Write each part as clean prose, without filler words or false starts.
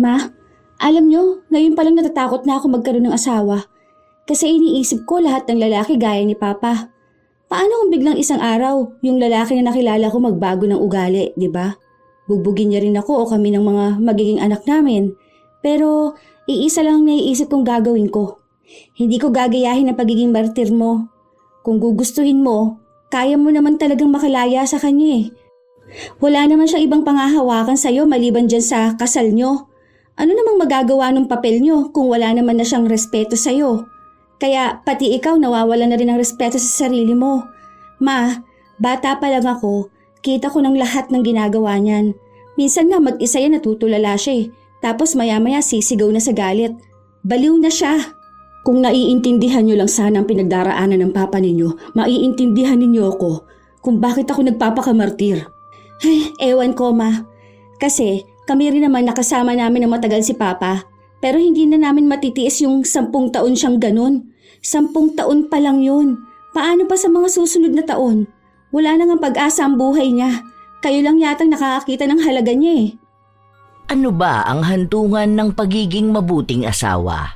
Ma, alam nyo, ngayon palang natatakot na ako magkaroon ng asawa. Kasi iniisip ko lahat ng lalaki gaya ni Papa. Paano kung biglang isang araw, yung lalaki na nakilala ko magbago ng ugali, di ba? Bugbugin niya rin ako o kami ng mga magiging anak namin. Pero iisa lang ang naiisip kong gagawin ko. Hindi ko gagayahin ang pagiging martir mo. Kung gugustuhin mo, kaya mo naman talagang makalaya sa kanya eh. Wala naman siyang ibang pangahawakan sa'yo maliban dyan sa kasal nyo. Ano namang magagawa ng papel nyo kung wala naman na siyang respeto sa'yo? Kaya pati ikaw nawawala na rin ng respeto sa sarili mo. Ma, bata pa lang ako, kita ko ng lahat ng ginagawa niyan. Minsan nga mag-isa yan natutulala siya eh. Tapos maya-maya sisigaw na sa galit. Baliw na siya. Kung naiintindihan nyo lang sana ang pinagdaraanan ng papa ninyo, maiintindihan ninyo ako kung bakit ako nagpapakamartir. Ay, ewan ko ma. Kasi kami rin naman nakasama namin ng matagal si Papa. Pero hindi na namin matitiis yung 10 taon siyang ganun. 10 taon pa lang yun. Paano pa sa mga susunod na taon? Wala nang ang pag-asa ang buhay niya. Kayo lang yatang nakakakita ng halaga niya eh. Ano ba ang hantungan ng pagiging mabuting asawa?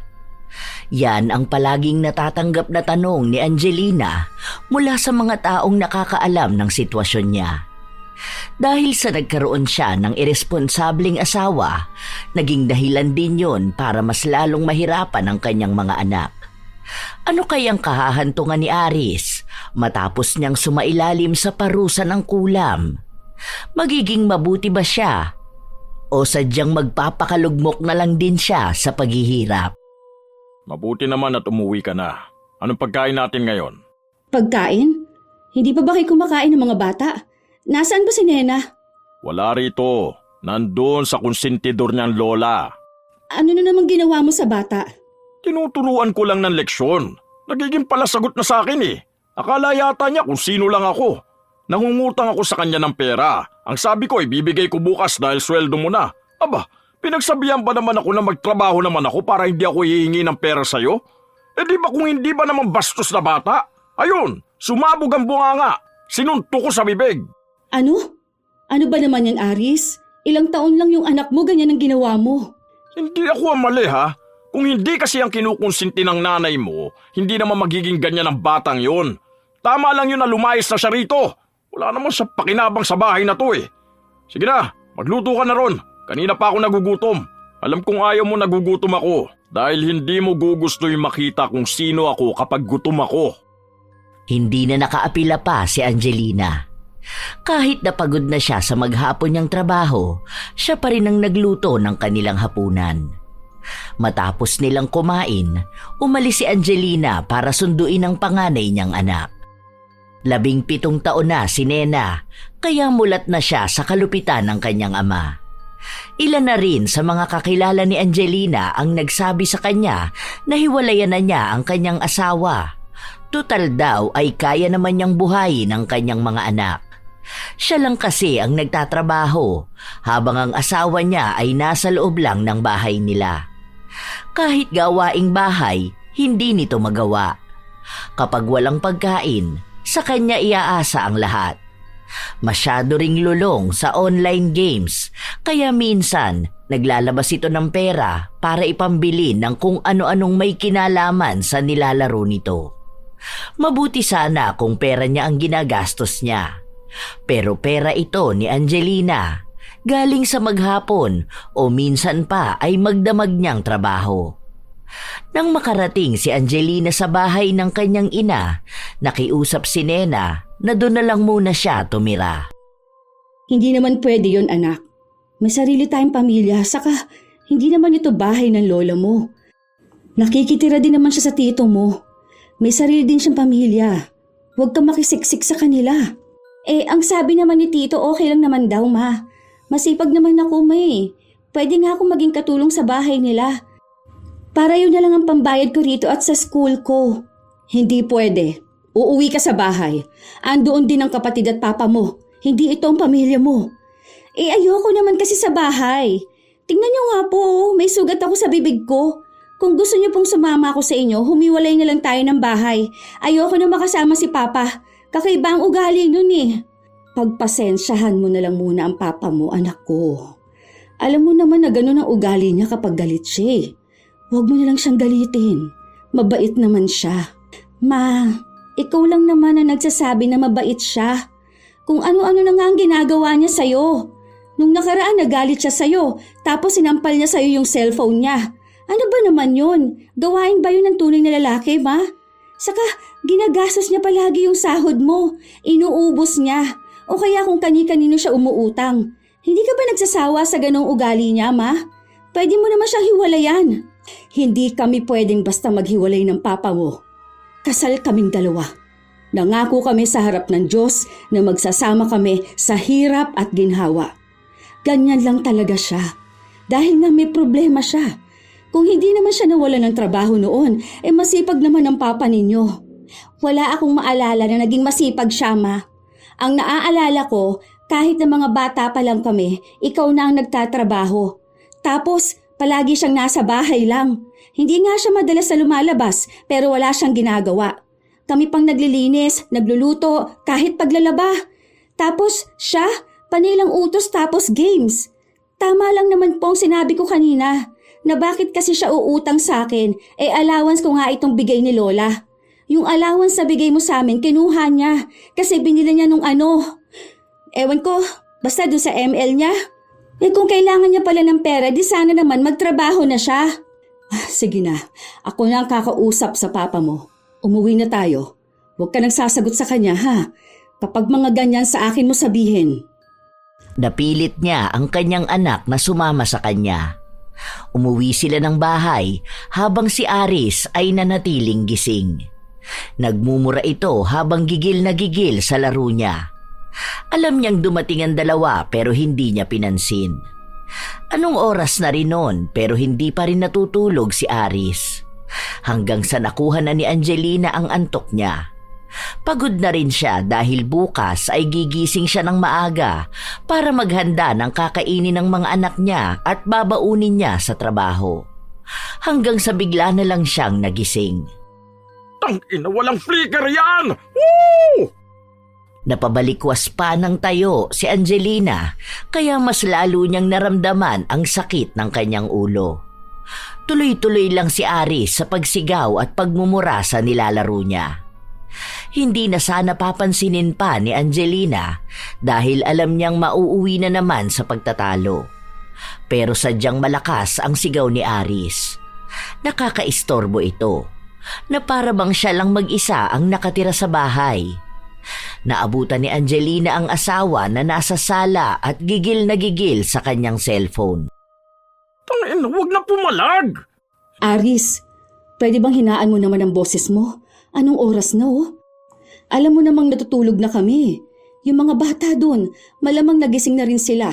Yan ang palaging natatanggap na tanong ni Angelina mula sa mga taong nakakaalam ng sitwasyon niya. Dahil sa nagkaroon siya ng irresponsableng asawa, naging dahilan din yon para mas lalong mahirapan ang kanyang mga anak. Ano kayang kahahantungan ni Aris matapos niyang sumailalim sa parusa ng kulam? Magiging mabuti ba siya? O sadyang magpapakalugmok na lang din siya sa paghihirap? Mabuti naman at umuwi ka na. Anong pagkain natin ngayon? Pagkain? Hindi pa ba kayo kumakain ng mga bata? Nasaan ba si Nena? Wala rito. Nandun sa konsentidor niyang lola. Ano na namang ginawa mo sa bata? Tinuturuan ko lang ng leksyon. Nagiging palasagot na sa akin eh. Akala yata niya kung sino lang ako. Nangungutang ako sa kanya ng pera. Ang sabi ko ibibigay ko bukas dahil sweldo mo na. Aba, pinagsabihan ba naman ako na magtrabaho naman ako para hindi ako hihingi ng pera sa'yo? Eh di ba kung hindi ba naman bastos na bata? Ayun, sumabog ang bunganga. Sinunto ko sa bibig. Ano? Ano ba naman yan, Aris? Ilang taon lang yung anak mo, ganyan ang ginawa mo. Hindi ako ang mali ha. Kung hindi kasi ang kinukonsinti ng nanay mo, hindi naman magiging ganyan ang batang yon. Tama lang yun na lumayas na siya rito. Wala naman sa pakinabang sa bahay na to eh. Sige na, magluto ka na ron. Kanina pa ako nagugutom. Alam kong ayaw mo nagugutom ako dahil hindi mo gugusto'y makita kung sino ako kapag gutom ako. Hindi na nakaapila pa si Angelina. Kahit napagod na siya sa maghapon niyang trabaho, siya pa rin ang nagluto ng kanilang hapunan. Matapos nilang kumain, umalis si Angelina para sunduin ang panganay niyang anak. 17 taon na si Nena, kaya mulat na siya sa kalupitan ng kanyang ama. Ilan na rin sa mga kakilala ni Angelina ang nagsabi sa kanya na hiwalayan na niya ang kanyang asawa. Tutal daw ay kaya naman niyang buhayin ang kanyang mga anak. Siya lang kasi ang nagtatrabaho habang ang asawa niya ay nasa loob lang ng bahay nila. Kahit gawaing bahay, hindi nito magawa. Kapag walang pagkain, sa kanya iaasa ang lahat. Masyado ring lulong sa online games, kaya minsan naglalabas ito ng pera para ipambili ng kung ano-anong may kinalaman sa nilalaro nito. Mabuti sana kung pera niya ang ginagastos niya. Pero pera ito ni Angelina, galing sa maghapon o minsan pa ay magdamag niyang trabaho. Nang makarating si Angelina sa bahay ng kanyang ina, nakiusap si Nena na doon na lang muna siya tumira. Hindi naman pwede yon, anak. May sarili tayong pamilya, saka hindi naman ito bahay ng lola mo. Nakikitira din naman siya sa tito mo. May sarili din siyang pamilya. Huwag kang makisiksik sa kanila. Eh, ang sabi naman ni tito, okay lang naman daw, ma. Masipag naman ako, ma eh. Pwede nga akong maging katulong sa bahay nila. Para yun na lang ang pambayad ko rito at sa school ko. Hindi pwede. Uuwi ka sa bahay. Andoon din ang kapatid at papa mo. Hindi ito ang pamilya mo. Eh, ayoko naman kasi sa bahay. Tingnan niyo nga po, may sugat ako sa bibig ko. Kung gusto niyo pong sumama ako sa inyo, humiwalay na lang tayo ng bahay. Ayoko na makasama si papa. Kakaiba ang ugali nun eh. Pagpasensyahan mo na lang muna ang papa mo, anak ko. Alam mo naman na gano'n ang ugali niya kapag galit siya eh. Huwag mo na lang siyang galitin. Mabait naman siya. Ma, ikaw lang naman ang nagsasabi na mabait siya. Kung ano-ano na nga ang ginagawa niya sa'yo. Nung nakaraan nagalit siya sa'yo, tapos sinampal niya sa'yo yung cellphone niya. Ano ba naman yun? Gawain ba yun ng tunay na lalaki, ma? Saka, ginagastos niya palagi yung sahod mo. Inuubos niya. O kaya kung kani-kanino siya umuutang. Hindi ka ba nagsasawa sa ganong ugali niya, ma? Pwede mo naman siyang hiwalayan. Hindi kami pwedeng basta maghiwalay ng papa mo. Kasal kaming dalawa. Nangako kami sa harap ng Diyos na magsasama kami sa hirap at ginhawa. Ganyan lang talaga siya. Dahil nga may problema siya. Kung hindi naman siya nawala ng trabaho noon, masipag naman ang papa ninyo. Wala akong maalala na naging masipag siya, ma. Ang naaalala ko, kahit na mga bata pa lang kami, ikaw na ang nagtatrabaho. Tapos, palagi siyang nasa bahay lang. Hindi nga siya madalas na lumalabas, pero wala siyang ginagawa. Kami pang naglilinis, nagluluto, kahit paglalaba. Tapos, siya, panilang utos tapos games. Tama lang naman po ang sinabi ko kanina, na bakit kasi siya uutang sa akin, allowance ko nga itong bigay ni Lola. Yung allowance na bigay mo sa amin, kinuha niya, kasi binili niya nung ano. Ewan ko, basta doon sa ML niya. Kung kailangan niya pala ng pera, di sana naman magtrabaho na siya. Sige na, ako na ang kakausap sa papa mo. Umuwi na tayo. Huwag ka nang sasagot sa kanya, ha? Kapag mga ganyan sa akin mo sabihin. Napilit niya ang kanyang anak na sumama sa kanya. Umuwi sila ng bahay habang si Aris ay nanatiling gising. Nagmumura ito habang gigil na gigil sa laro niya. Alam niyang dumating ang dalawa pero hindi niya pinansin. Anong oras na rin noon pero hindi pa rin natutulog si Aris. Hanggang sa nakuha na ni Angelina ang antok niya. Pagod na rin siya dahil bukas ay gigising siya ng maaga para maghanda ng kakainin ng mga anak niya at babaunin niya sa trabaho. Hanggang sa bigla na lang siyang nagising. Tangina, walang flicker yan! Woo! Napabalikwas pa ng tayo si Angelina kaya mas lalo niyang naramdaman ang sakit ng kanyang ulo. Tuloy-tuloy lang si Aris sa pagsigaw at pagmumura sa nilalaro niya. Hindi na sana papansinin pa ni Angelina dahil alam niyang mauuwi na naman sa pagtatalo. Pero sadyang malakas ang sigaw ni Aris. Nakakaistorbo ito na para bang siya lang mag-isa ang nakatira sa bahay. Naabutan ni Angelina ang asawa na nasa sala at gigil na gigil sa kanyang cellphone. Tangina, huwag na pumalag! Aris, pwede bang hinaan mo naman ang boses mo? Anong oras na oh? Alam mo namang natutulog na kami. Yung mga bata dun, malamang nagising na rin sila.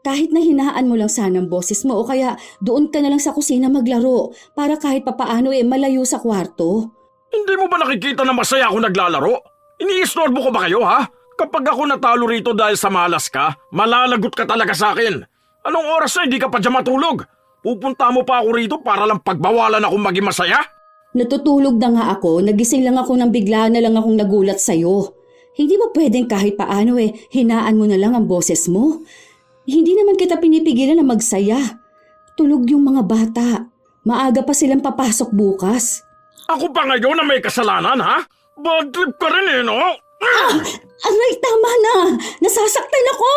Kahit na hinaan mo lang sana ang boses mo o kaya doon ka na lang sa kusina maglaro para kahit papaano malayo sa kwarto. Hindi mo ba nakikita na masaya ako naglalaro? Iniistorbo ko ba kayo, ha? Kapag ako natalo rito dahil sa malas ka, malalagot ka talaga sa akin. Anong oras na hindi ka pa dyan matulog? Pupunta mo pa ako rito para lang pagbawalan akong maging masaya? Natutulog na nga ako, nagising lang ako nang bigla na lang akong nagulat sa'yo. Hindi ba pwedeng kahit paano hinaan mo na lang ang boses mo? Hindi naman kita pinipigilan na magsaya. Tulog yung mga bata. Maaga pa silang papasok bukas. Ako pa ngayon na may kasalanan, ha? Bad trip ka rin no? Aray, tama na! Nasasaktan ako!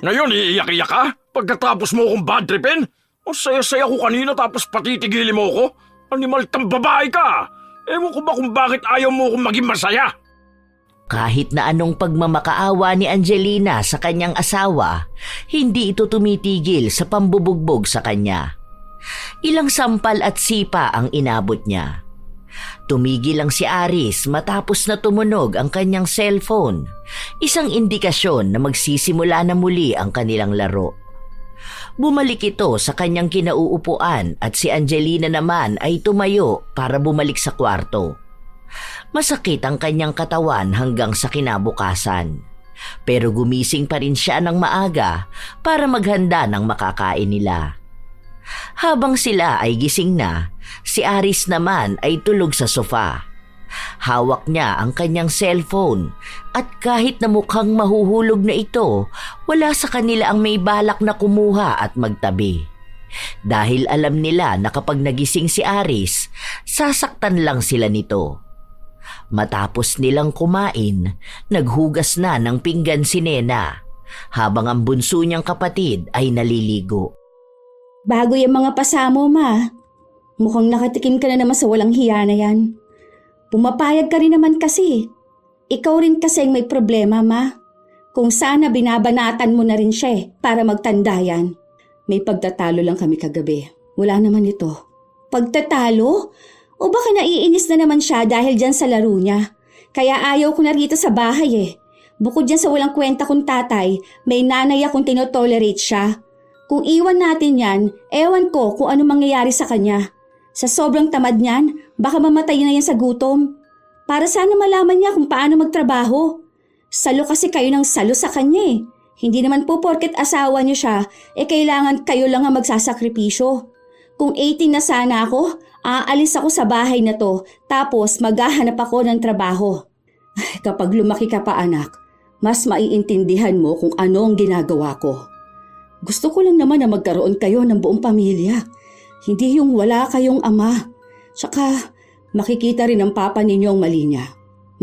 Ngayon iiyak-iyak ka? Pagkatapos mo akong bad tripin? O saya-saya ko kanina tapos patitigili mo ko? Animal kang babae ka! Ewan ko ba kung bakit ayaw mo akong maging masaya? Kahit na anong pagmamakaawa ni Angelina sa kanyang asawa, hindi ito tumitigil sa pambubugbog sa kanya. Ilang sampal at sipa ang inabot niya. Tumigil lang si Aris matapos na tumunog ang kanyang cellphone, isang indikasyon na magsisimula na muli ang kanilang laro. Bumalik ito sa kanyang kinauupuan at si Angelina naman ay tumayo para bumalik sa kwarto. Masakit ang kanyang katawan hanggang sa kinabukasan. Pero gumising pa rin siya ng maaga para maghanda ng makakain nila. Habang sila ay gising na, si Aris naman ay tulog sa sofa. Hawak niya ang kanyang cellphone at kahit na mukhang mahuhulog na ito, wala sa kanila ang may balak na kumuha at magtabi. Dahil alam nila na kapag nagising si Aris, sasaktan lang sila nito. Matapos nilang kumain, naghugas na ng pinggan si Nena, habang ang bunso niyang kapatid ay naliligo. Bago yung mga pasamo, ma. Mukhang nakatikim ka na naman sa walang hiya na yan. Pumapayag ka rin naman kasi. Ikaw rin kasi may problema, ma. Kung sana binabanatan mo na rin siya para magtanda yan. May pagtatalo lang kami kagabi. Wala naman ito. Pagtatalo? O baka naiinis na naman siya dahil dyan sa laro niya. Kaya ayaw ko na rito sa bahay. Bukod dyan sa walang kwenta kong tatay, may nanay akong tinotolerate siya. Kung iwan natin yan, ewan ko kung ano mangyayari sa kanya. Sa sobrang tamad niyan, baka mamatay na yan sa gutom. Para sana malaman niya kung paano magtrabaho. Salo kasi kayo ng salo sa kanya. Hindi naman po porket asawa niyo siya, kailangan kayo lang ang magsasakripisyo. Kung 18 na sana ako, aalis ako sa bahay na to, tapos maghahanap ako ng trabaho. Kapag lumaki ka pa anak, mas maiintindihan mo kung ano ang ginagawa ko. Gusto ko lang naman na magkaroon kayo ng buong pamilya. Hindi yung wala kayong ama. Tsaka makikita rin ng papa ninyo ang mali niya.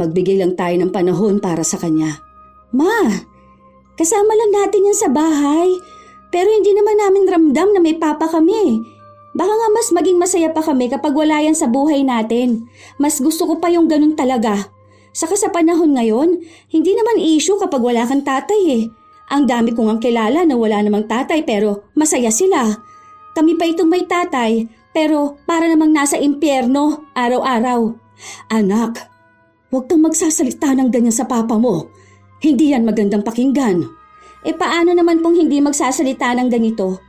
Magbigay lang tayo ng panahon para sa kanya. Ma, kasama lang natin yan sa bahay. Pero hindi naman namin ramdam na may papa kami. Baka nga mas maging masaya pa kami kapag wala yan sa buhay natin. Mas gusto ko pa yung ganun talaga. Saka sa panahon ngayon, hindi naman issue kapag wala kang tatay. Ang dami kong ang kilala na wala namang tatay pero masaya sila. Kami pa itong may tatay pero para namang nasa impyerno araw-araw. Anak, huwag kang magsasalita ng ganyan sa papa mo. Hindi yan magandang pakinggan. Paano naman pong hindi magsasalita ng ganito?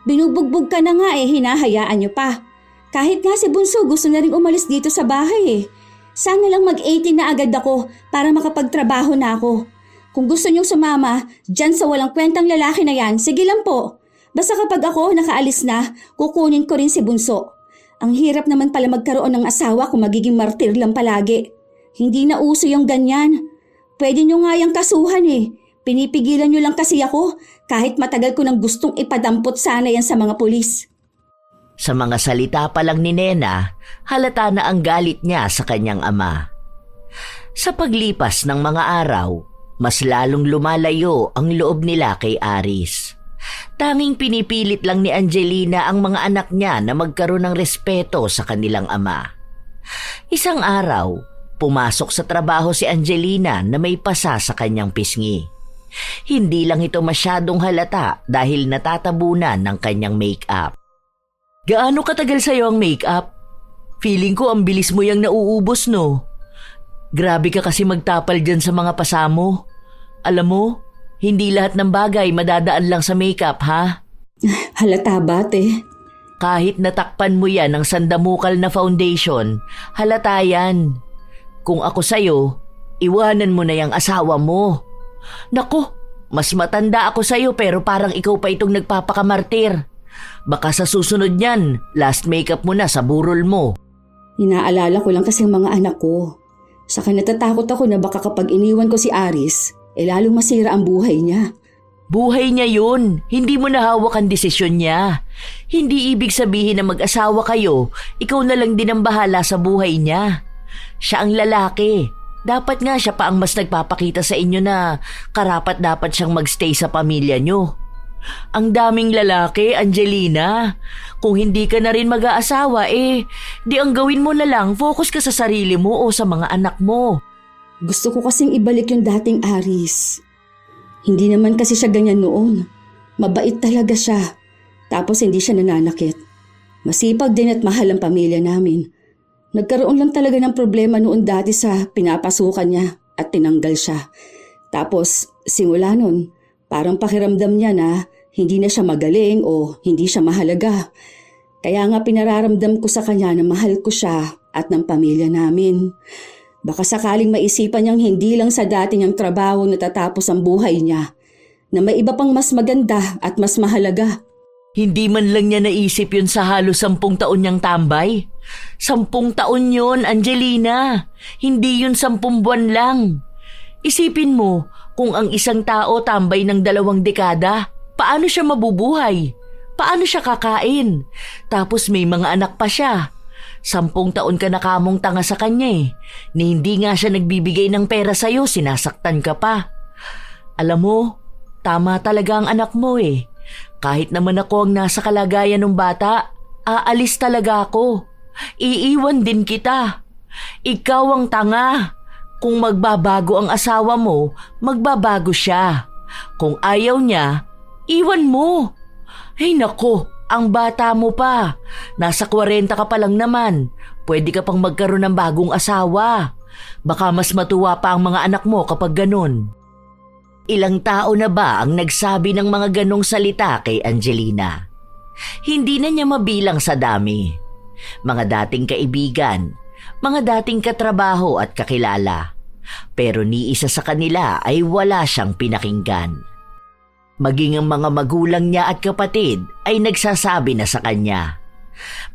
Binubugbog ka na nga hinahayaan niyo pa. Kahit nga si Bunso gusto na rin umalis dito sa bahay. Sana lang mag-18 na agad ako para makapagtrabaho na ako. Kung gusto niyong sumama, dyan sa walang kwentang lalaki na yan, sige lang po. Basta kapag ako nakaalis na, kukunin ko rin si Bunso. Ang hirap naman pala magkaroon ng asawa kung magiging martir lang palagi. Hindi na uso yung ganyan. Pwede niyo nga yung kasuhan Pinipigilan niyo lang kasi ako kahit matagal ko nang gustong ipadampot sana yan sa mga pulis. Sa mga salita pa lang ni Nena, halata na ang galit niya sa kanyang ama. Sa paglipas ng mga araw, mas lalong lumalayo ang loob nila kay Aris. Tanging pinipilit lang ni Angelina ang mga anak niya na magkaroon ng respeto sa kanilang ama. Isang araw, pumasok sa trabaho si Angelina na may pasa sa kanyang pisngi. Hindi lang ito masyadong halata dahil natatabunan ng kanyang make-up. Gaano katagal sa'yo ang make-up? Feeling ko ang bilis mo yang nauubos, no? Grabe ka kasi magtapal dyan sa mga pasa mo. Alam mo, hindi lahat ng bagay madadaan lang sa makeup, ha? Halata ba, te? Kahit natakpan mo yan ng sandamukal na foundation, halata yan. Kung ako sa'yo, iwanan mo na yung asawa mo. Naku, mas matanda ako sa'yo pero parang ikaw pa itong nagpapakamartir. Baka sa susunod niyan, last makeup mo na sa burol mo. Inaalala ko lang kasi ang mga anak ko. Saka natatakot ako na baka kapag iniwan ko si Aris, lalong masira ang buhay niya. Buhay niya yun. Hindi mo nahawak ang desisyon niya. Hindi ibig sabihin na mag-asawa kayo, ikaw na lang din ang bahala sa buhay niya. Siya ang lalaki. Dapat nga siya pa ang mas nagpapakita sa inyo na karapat dapat siyang magstay sa pamilya niyo. Ang daming lalaki, Angelina. Kung hindi ka na rin mag-aasawa, di ang gawin mo na lang, focus ka sa sarili mo o sa mga anak mo. Gusto ko kasing ibalik yung dating Aris. Hindi naman kasi siya ganyan noon. Mabait talaga siya. Tapos hindi siya nananakit. Masipag din at mahal ang pamilya namin. Nagkaroon lang talaga ng problema noon dati sa pinapasukan niya at tinanggal siya. Tapos simula nun, parang pakiramdam niya na hindi na siya magaling o hindi siya mahalaga. Kaya nga pinararamdam ko sa kanya na mahal ko siya at ng pamilya namin. Baka sakaling maisipan niyang hindi lang sa dati niyang trabaho natatapos ang buhay niya, na may iba pang mas maganda at mas mahalaga. Hindi man lang niya naisip yun sa halos 10 taon niyang tambay. 10 taon yun, Angelina. Hindi yun 10 buwan lang. Isipin mo, kung ang isang tao tambay ng 2 dekada, paano siya mabubuhay? Paano siya kakain? Tapos may mga anak pa siya. 10 taon ka na kamong tanga sa kanya eh. Ni hindi nga siya nagbibigay ng pera sa'yo, sinasaktan ka pa. Alam mo, tama talaga ang anak mo eh. Kahit naman ako ang nasa kalagayan ng bata, aalis talaga ako. Iiwan din kita. Ikaw ang tanga. Kung magbabago ang asawa mo, magbabago siya. Kung ayaw niya, iwan mo. Ay nako, ang bata mo pa. Nasa 40 ka pa lang naman. Pwede ka pang magkaroon ng bagong asawa. Baka mas matuwa pa ang mga anak mo kapag ganun. Ilang tao na ba ang nagsabi ng mga ganong salita kay Angelina? Hindi na niya mabilang sa dami. Mga dating kaibigan, mga dating katrabaho at kakilala. Pero ni isa sa kanila ay wala siyang pinakinggan. Maging ang mga magulang niya at kapatid ay nagsasabi na sa kanya.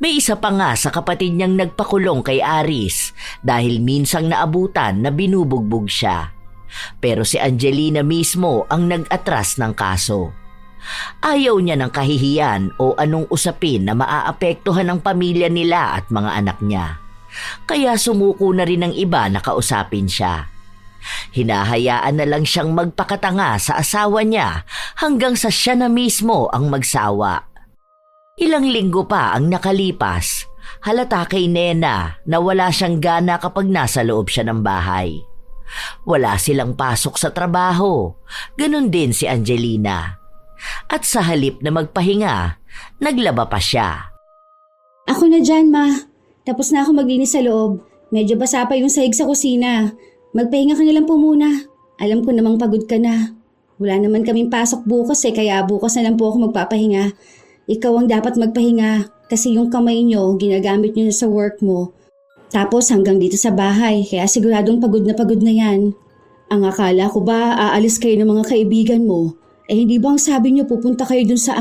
May isa pa nga sa kapatid niyang nagpakulong kay Aris dahil minsang naabutan na binubugbog siya. Pero si Angelina mismo ang nag-atras ng kaso. Ayaw niya ng kahihiyan o anong usapin na maaapektuhan ang pamilya nila at mga anak niya. Kaya sumuko na rin ng iba na kausapin siya. Hinahayaan na lang siyang magpakatanga sa asawa niya hanggang sa siya na mismo ang magsawa. Ilang linggo pa ang nakalipas, halata kay Nena na wala siyang gana kapag nasa loob siya ng bahay. Wala silang pasok sa trabaho, ganun din si Angelina. At sa halip na magpahinga, naglaba pa siya. Ako na dyan, ma. Tapos na ako maglinis sa loob. Medyo basa pa yung sahig sa kusina. Magpahinga ka na lang po muna. Alam ko namang pagod ka na. Wala naman kaming pasok bukas kaya bukas na lang po ako magpapahinga. Ikaw ang dapat magpahinga kasi yung kamay nyo ginagamit nyo na sa work mo. Tapos hanggang dito sa bahay, kaya siguradong pagod na yan. Ang akala ko ba aalis kayo ng mga kaibigan mo? Hindi ba ang sabi niyo pupunta kayo dun sa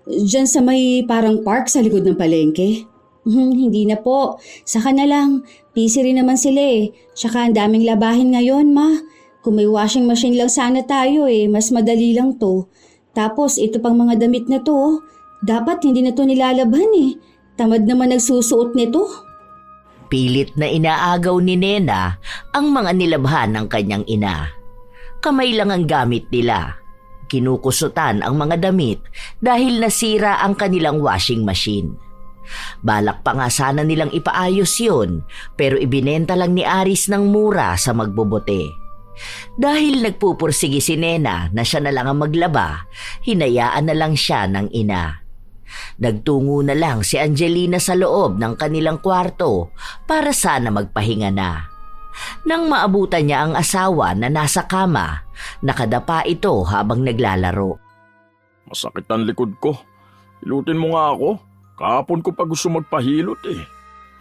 dyan sa may parang park sa likod ng palengke? Hindi na po. Saka na lang. Busy rin naman sila eh. Tsaka ang daming labahin ngayon, ma. Kung may washing machine lang sana tayo mas madali lang to. Tapos ito pang mga damit na to, dapat hindi na to nilalabhan eh. Tamad naman nagsusuot nito. Pilit na inaagaw ni Nena ang mga nilabhan ng kanyang ina. Kamay lang ang gamit nila. Kinukusutan ang mga damit dahil nasira ang kanilang washing machine. Balak pa nga sana nilang ipaayos yun, pero ibinenta lang ni Aris ng mura sa magbobote. Dahil nagpupursige si Nena na siya na lang ang maglaba, hinayaan na lang siya ng ina. Nagtungo na lang si Angelina sa loob ng kanilang kwarto para sana magpahinga na. Nang maabutan niya ang asawa na nasa kama, nakadapa ito habang naglalaro. Masakit ang likod ko. Hilutin mo nga ako. Kahapon ko pa gusto magpahilot eh.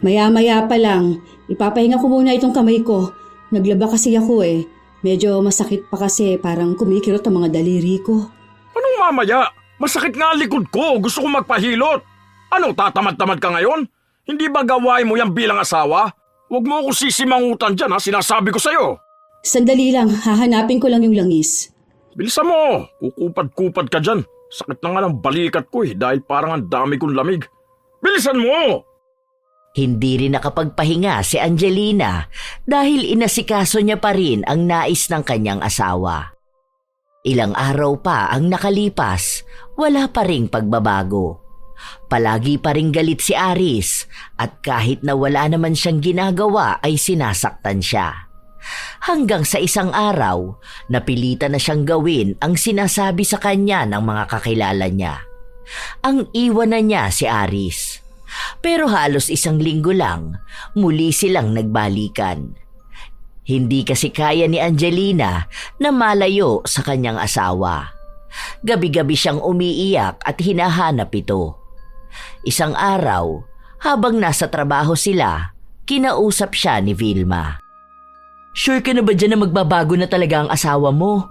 Maya-maya pa lang. Ipapahinga ko muna itong kamay ko. Naglaba kasi ako eh. Medyo masakit pa kasi parang kumikirot ang mga daliri ko. Anong mamaya? Masakit nga ang likod ko. Gusto ko magpahilot. Ano, tatamad-tamad ka ngayon? Hindi ba gawain mo yan bilang asawa? Huwag mo ako sisimangutan dyan ha, sinasabi ko sa'yo. Sandali lang, hahanapin ko lang yung langis. Bilisan mo, kukupad-kupad ka dyan. Sakit na nga ng balikat ko dahil parang ang dami kong lamig. Bilisan mo! Hindi rin nakapagpahinga si Angelina dahil inasikaso niya pa rin ang nais ng kanyang asawa. Ilang araw pa ang nakalipas, wala pa ring pagbabago. Palagi pa ring galit si Aris at kahit na wala naman siyang ginagawa ay sinasaktan siya. Hanggang sa isang araw, napilitan na siyang gawin ang sinasabi sa kanya ng mga kakilala niya. Ang iwanan niya si Aris. Pero halos 1 linggo lang, muli silang nagbalikan. Hindi kasi kaya ni Angelina na malayo sa kanyang asawa. Gabi-gabi siyang umiiyak at hinahanap ito. Isang araw, habang nasa trabaho sila, kinausap siya ni Vilma. "Sure ka na ba dyan na magbabago na talaga ang asawa mo?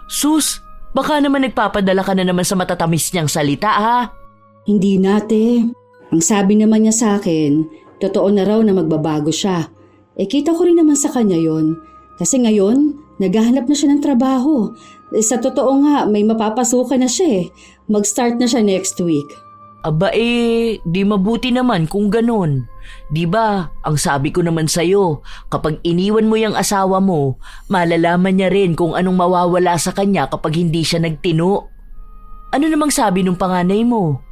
Sus, Baka naman nagpapadala ka na naman sa matatamis niyang salita, ha? Hindi nate. Ang sabi naman niya sa akin, totoo na raw na magbabago siya. Kita ko rin naman sa kanya yon. Kasi ngayon, naghahanap na siya ng trabaho. Sa totoo nga, may mapapasukan na siya eh. Mag-start na siya next week. Aba di mabuti naman kung ganon. Di ba, ang sabi ko naman sa'yo, kapag iniwan mo yung asawa mo, malalaman niya rin kung anong mawawala sa kanya kapag hindi siya nagtino. Ano namang sabi nung panganay mo?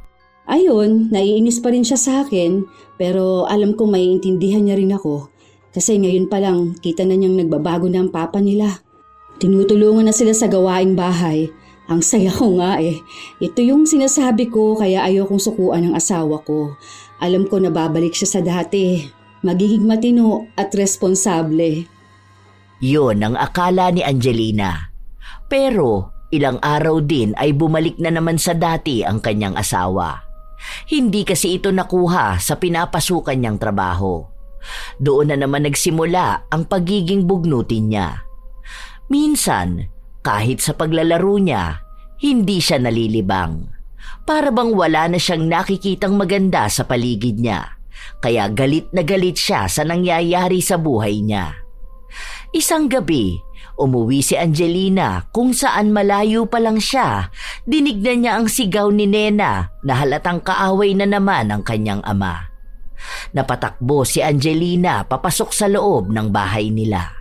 Ayun, naiinis pa rin siya sa akin, pero alam kong maiintindihan niya rin ako. Kasi ngayon pa lang, kita na niyang nagbabago na ang papa nila. Tinutulungan na sila sa gawaing bahay. Ang saya ko nga eh. Ito yung sinasabi ko kaya ayokong sukuan ng asawa ko. Alam ko na babalik siya sa dati. Magiging matino at responsable. Yun ang akala ni Angelina. Pero ilang araw din ay bumalik na naman sa dati ang kanyang asawa. Hindi kasi ito nakuha sa pinapasukan niyang trabaho. Doon na naman nagsimula ang pagiging bugnutin niya. Minsan, kahit sa paglalaro niya, hindi siya nalilibang. Para bang wala na siyang nakikitang maganda sa paligid niya, kaya galit na galit siya sa nangyayari sa buhay niya. Isang gabi, umuwi si Angelina kung saan malayo pa lang siya, dinignan niya ang sigaw ni Nena na halatang kaaway na naman ang kanyang ama. Napatakbo si Angelina papasok sa loob ng bahay nila.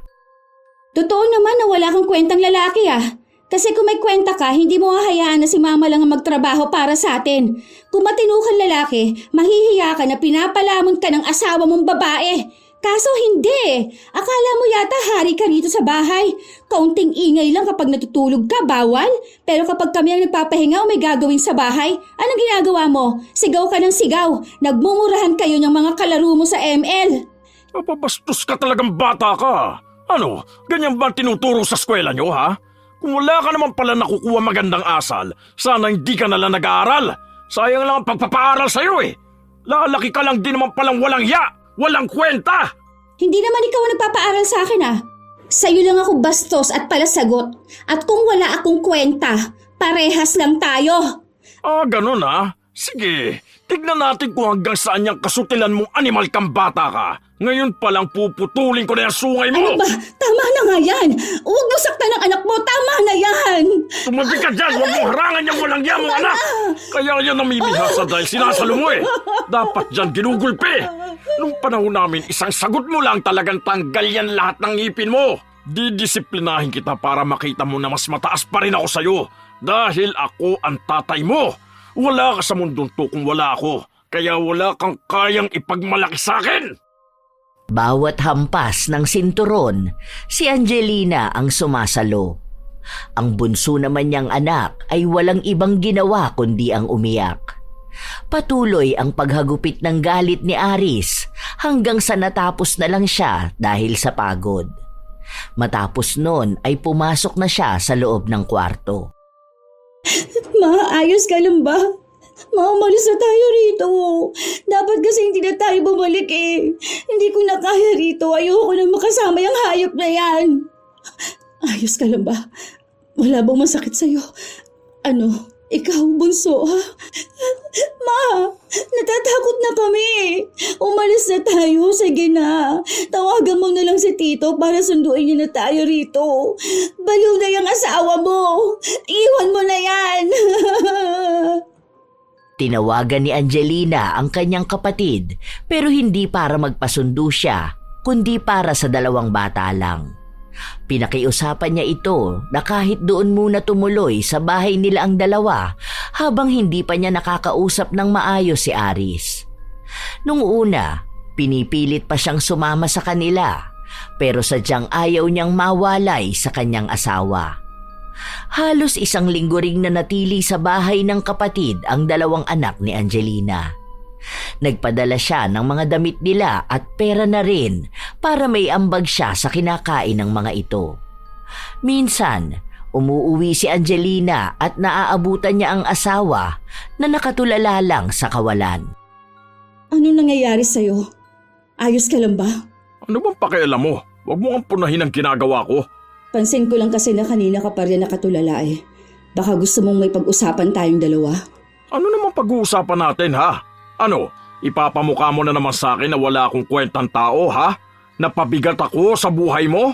Totoo naman na wala kang kwentang lalaki ah. Kasi kung may kwenta ka, hindi mo hahayaan na si mama lang ang magtrabaho para sa atin. Kung matino kang lalaki, mahihiya ka na pinapalamon ka ng asawa mong babae. Kaso hindi. Akala mo yata hari ka rito sa bahay. Kaunting ingay lang kapag natutulog ka, bawal. Pero kapag kami ang nagpapahinga o may gagawin sa bahay, anong ginagawa mo? Sigaw ka ng sigaw. Nagmumurahan kayo ng mga kalaro mo sa ML. Napabastos ka talagang bata ka. Ano, ganyan ba tinuturo sa eskwela nyo, ha? Kung wala ka naman pala nakukuha magandang asal, sana hindi ka nalang nag-aaral. Sayang lang ang pagpapaaral sa'yo eh. Lalaki ka lang din naman palang walang ya, walang kwenta. Hindi naman ikaw ang nagpapaaral sa akin ah. Sa'yo lang ako bastos at palasagot. At kung wala akong kwenta, parehas lang tayo. Ganun ha? Sige, tignan natin kung hanggang saan yung kasutilan mong animal kang bata ka. Ngayon palang puputulin ko na yung sungay mo! Ano ba? Tama na nga yan! Huwag mo saktan ang anak mo! Tama na yan! Tumabi ka dyan! Huwag mong harangan yung walang yan mong anak! Kaya yan namimihasa dahil sinasalo mo eh! Dapat dyan ginugulpi! Nung panahon namin, isang sagot mo lang talagang tanggal yan lahat ng ngipin mo! Didisiplinahin kita para makita mo na mas mataas pa rin ako sa'yo dahil ako ang tatay mo! Wala ka sa mundong to kung wala ako, kaya wala kang kayang ipagmalaki sa akin! Bawat hampas ng sinturon, si Angelina ang sumasalo. Ang bunso naman niyang anak ay walang ibang ginawa kundi ang umiyak. Patuloy ang paghagupit ng galit ni Aris hanggang sa natapos na lang siya dahil sa pagod. Matapos nun ay pumasok na siya sa loob ng kwarto. Ma, ayos ka lang ba? Ma, umalis na tayo rito. Dapat kasi hindi na tayo bumalik eh. Hindi ko na kaya rito. Ayoko na makasama yung hayop na yan. Ayos ka lang ba? Wala bang masakit sa'yo? Ano, ikaw bunso ha? Ma, natatakot na kami. Umalis na tayo. Sige na. Tawagan mo na lang si Tito para sunduin niya na tayo rito. Baliw na yung asawa mo. Iwan mo na yan. Tinawagan ni Angelina ang kanyang kapatid pero hindi para magpasundo siya kundi para sa dalawang bata lang. Pinakiusapan niya ito na kahit doon muna tumuloy sa bahay nila ang dalawa habang hindi pa niya nakakausap ng maayos si Aris. Nung una, pinipilit pa siyang sumama sa kanila pero sadyang ayaw niyang mawalay sa kanyang asawa. Halos isang linggo ring nanatili sa bahay ng kapatid ang dalawang anak ni Angelina. Nagpadala siya ng mga damit nila at pera na rin para may ambag siya sa kinakain ng mga ito. Minsan, umuuwi si Angelina at naaabutan niya ang asawa na nakatulala lang sa kawalan. Ano nangyayari sa'yo? Ayos ka lang ba? Ano bang pakialam mo? Huwag mo ang punahin ang ginagawa ko. Pansin ko lang kasi na kanina ka pa rin nakatulala eh. Baka gusto mong may pag-usapan tayong dalawa? Ano naman pag-uusapan natin, ha? Ano, ipapamukha mo na naman sa akin na wala akong kwentang tao, ha? Napabigat ako sa buhay mo?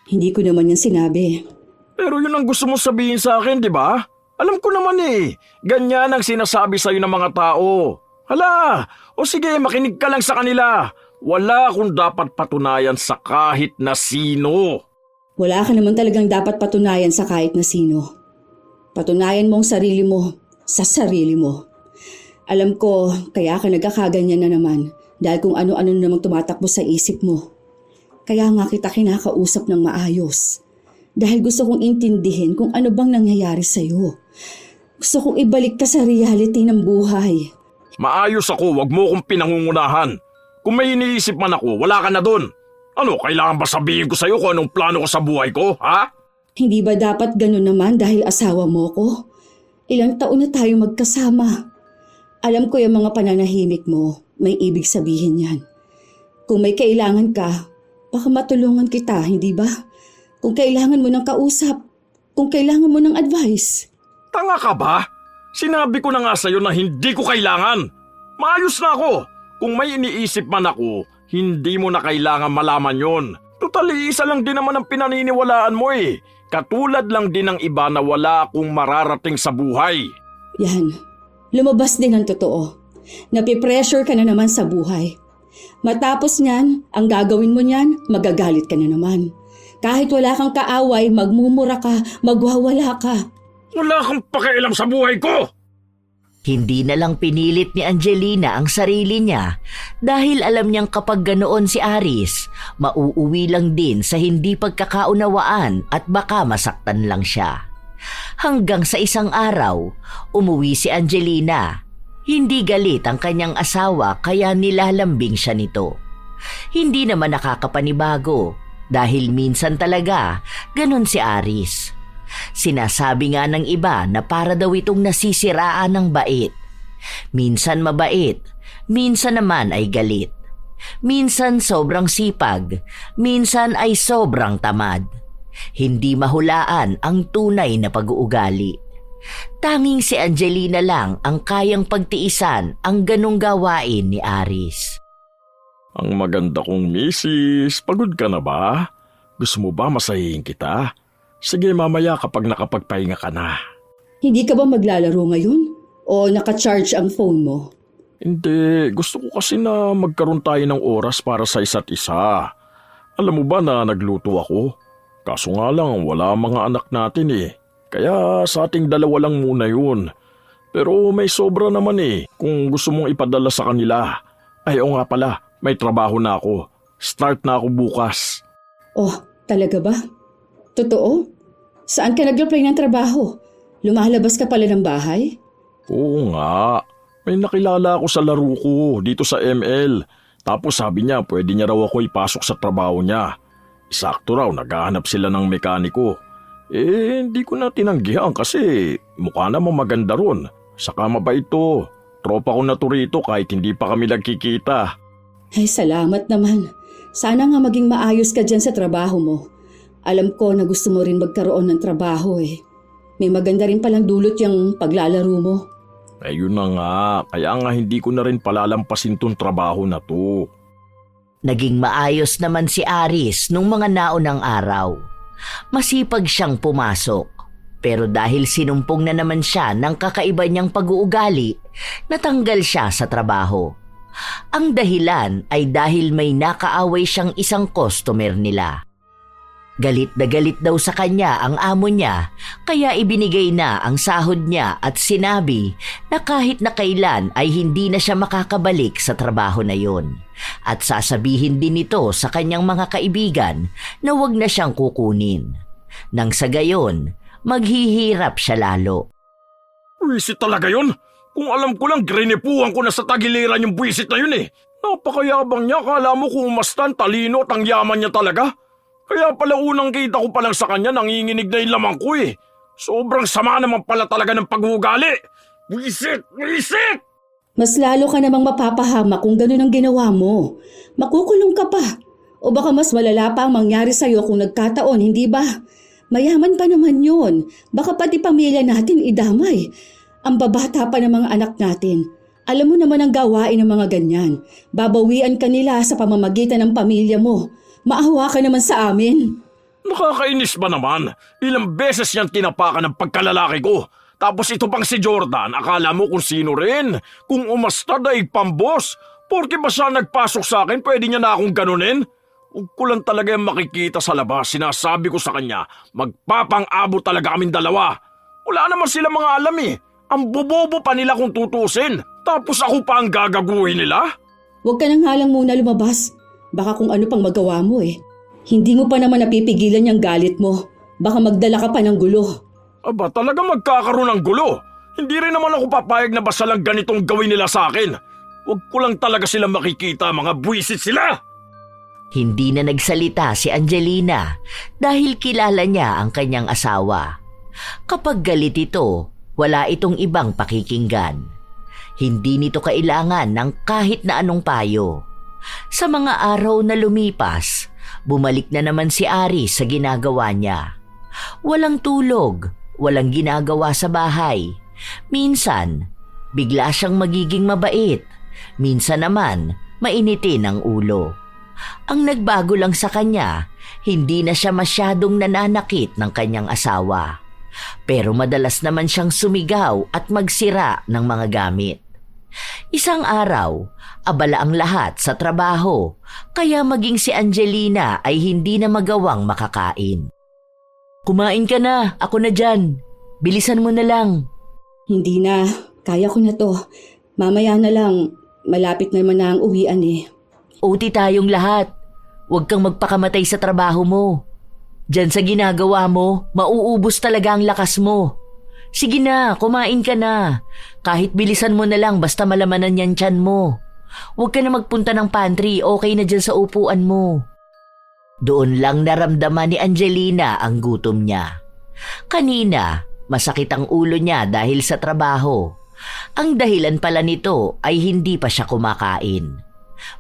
Hindi ko naman yan sinabi. Pero yun ang gusto mong sabihin sa akin, di ba? Alam ko naman eh, ganyan ang sinasabi sa'yo ng mga tao. Hala, o sige, makinig ka lang sa kanila. Wala akong dapat patunayan sa kahit na sino. Wala ka naman talagang dapat patunayan sa kahit na sino. Patunayan mo ang sarili mo sa sarili mo. Alam ko, kaya ka nagkakaganyan na naman dahil kung ano-ano namang tumatakbo sa isip mo. Kaya nga kita kinakausap ng maayos. Dahil gusto kong intindihin kung ano bang nangyayari sa'yo. Gusto kong ibalik ka sa reality ng buhay. Maayos ako, wag mo akong pinangungunahan. Kung may iniisip man ako, wala ka na dun. Ano, kailangan ba sabihin ko sa'yo kung anong plano ko sa buhay ko, ha? Hindi ba dapat ganun naman dahil asawa mo ko? Ilang taon na tayo magkasama. Alam ko yung mga pananahimik mo, may ibig sabihin yan. Kung may kailangan ka, baka matulungan kita, hindi ba? Kung kailangan mo ng kausap, kung kailangan mo ng advice. Tanga ka ba? Sinabi ko na nga sa'yo na hindi ko kailangan. Maayos na ako. Kung may iniisip man ako, hindi mo na kailangan malaman yon. Total, isa lang din naman ang pinaniniwalaan mo eh. Katulad lang din ng iba na wala akong mararating sa buhay. Yan, lumabas din ang totoo. Napipressure ka na naman sa buhay. Matapos niyan, ang gagawin mo niyan, magagalit ka na naman. Kahit wala kang kaaway, magmumura ka, magwawala ka. Wala kang pakialam sa buhay ko! Hindi na lang pinilit ni Angelina ang sarili niya dahil alam niyang kapag ganoon si Aris, mauuwi lang din sa hindi pagkakaunawaan at baka masaktan lang siya. Hanggang sa isang araw, umuwi si Angelina. Hindi galit ang kanyang asawa kaya nilalambing siya nito. Hindi naman nakakapanibago dahil minsan talaga ganon si Aris. Sinasabi nga ng iba na para daw itong nasisiraan ng bait. Minsan mabait, minsan naman ay galit. Minsan sobrang sipag, minsan ay sobrang tamad. Hindi mahulaan ang tunay na pag-uugali. Tanging si Angelina lang ang kayang pagtiisan ang ganong gawain ni Aris. Ang maganda kong misis, pagod ka na ba? Gusto mo ba masahihin kita? Sige, mamaya kapag nakapagpahinga ka na. Hindi ka ba maglalaro ngayon? O naka-charge ang phone mo? Hindi, gusto ko kasi na magkaroon tayo ng oras para sa isa't isa. Alam mo ba na nagluto ako? Kaso nga lang, wala mga anak natin eh. Kaya sa ating dalawa lang muna yun. Pero may sobra naman eh, kung gusto mong ipadala sa kanila. Ay, o nga pala, may trabaho na ako. Start na ako bukas. Oh, talaga ba? Totoo? Saan ka nag-apply ng trabaho? Lumalabas ka pala ng bahay? Oo nga. May nakilala ako sa laro ko dito sa ML. Tapos sabi niya pwede niya raw ako ipasok sa trabaho niya. Sakto raw, naghahanap sila ng mekaniko. Hindi ko na tinanggihan kasi mukha namang maganda ron. Saka mabait to. Tropa ko na to rito kahit hindi pa kami nagkikita. Ay, salamat naman. Sana nga maging maayos ka dyan sa trabaho mo. Alam ko na gusto mo rin magkaroon ng trabaho eh. May maganda rin palang dulot yung paglalaro mo. Ayun na nga, kaya nga hindi ko na rin palalampasin tong trabaho na to. Naging maayos naman si Aris nung mga naunang araw. Masipag siyang pumasok. Pero dahil sinumpong na naman siya ng kakaiba niyang pag-uugali, natanggal siya sa trabaho. Ang dahilan ay dahil may nakaaway siyang isang customer nila. Galit na galit daw sa kanya ang amo niya, kaya ibinigay na ang sahod niya at sinabi na kahit na kailan ay hindi na siya makakabalik sa trabaho na yon. At sasabihin din ito sa kanyang mga kaibigan na wag na siyang kukunin. Nang sa gayon, maghihirap siya lalo. Buwisit talaga yun? Kung alam ko lang, grinipuhan ko na sa tagiliran yung buwisit na yun eh. Napakayabang niya, kala mo kung umastan, talino at ang yaman niya talaga. Kaya pala unang kita ko palang sa kanya, nanginginig na yung lamang ko eh. Sobrang sama naman pala talaga ng pag-uugali. Buwisit! Buwisit! Mas lalo ka namang mapapahama kung ganun ang ginawa mo. Makukulong ka pa. O baka mas malala pa ang mangyari sa'yo kung nagkataon, hindi ba? Mayaman pa naman yun. Baka pati pamilya natin idamay. Ang babata pa ng mga anak natin. Alam mo naman ang gawain ng mga ganyan. Babawian ka nila sa pamamagitan ng pamilya mo. Maawa ka naman sa amin. Nakakainis ba naman? Ilang beses niyang tinapakan ng pagkalalaki ko. Tapos ito pang si Jordan, akala mo kung sino rin? Kung umasta daig pambos. Porke ba siya nagpasok sa akin, pwede niya na akong ganunin? Huwag ko lang talaga yung makikita sa labas, sinasabi ko sa kanya, magpapang-abot talaga kaming dalawa. Wala naman sila mga alam eh. Ang bobobo pa nila kung tutusin. Tapos ako pa ang gagaguhin nila? Huwag ka nang halang muna lumabas. Baka kung ano pang magawa mo eh. Hindi mo pa naman napipigilan yung galit mo. Baka magdala ka pa ng gulo. Aba, talaga magkakaroon ng gulo. Hindi rin naman ako papayag na basta lang ganitong gawin nila sa akin. Huwag ko lang talaga sila makikita, mga buwisit sila! Hindi na nagsalita si Angelina dahil kilala niya ang kanyang asawa. Kapag galit ito, wala itong ibang pakikinggan. Hindi nito kailangan ng kahit na anong payo. Sa mga araw na lumipas, bumalik na naman si Aris sa ginagawa niya. Walang tulog, walang ginagawa sa bahay. Minsan, bigla siyang magiging mabait. Minsan naman, mainitin ang ulo. Ang nagbago lang sa kanya, hindi na siya masyadong nananakit ng kanyang asawa. Pero madalas naman siyang sumigaw at magsira ng mga gamit. Isang araw, abala ang lahat sa trabaho, kaya maging si Angelina ay hindi na magawang makakain. Kumain ka na, ako na dyan. Bilisan mo na lang. Hindi na. Kaya ko na to. Mamaya na lang. Malapit naman na ang uwian eh. OT tayong lahat. Huwag kang magpakamatay sa trabaho mo. Diyan sa ginagawa mo, mauubos talaga ang lakas mo. Sige na, kumain ka na. Kahit bilisan mo na lang basta malamanan yan tiyan mo. Huwag ka na magpunta ng pantry, okay na dyan sa upuan mo. Doon lang naramdaman ni Angelina ang gutom niya. Kanina, masakit ang ulo niya dahil sa trabaho. Ang dahilan pala nito ay hindi pa siya kumakain.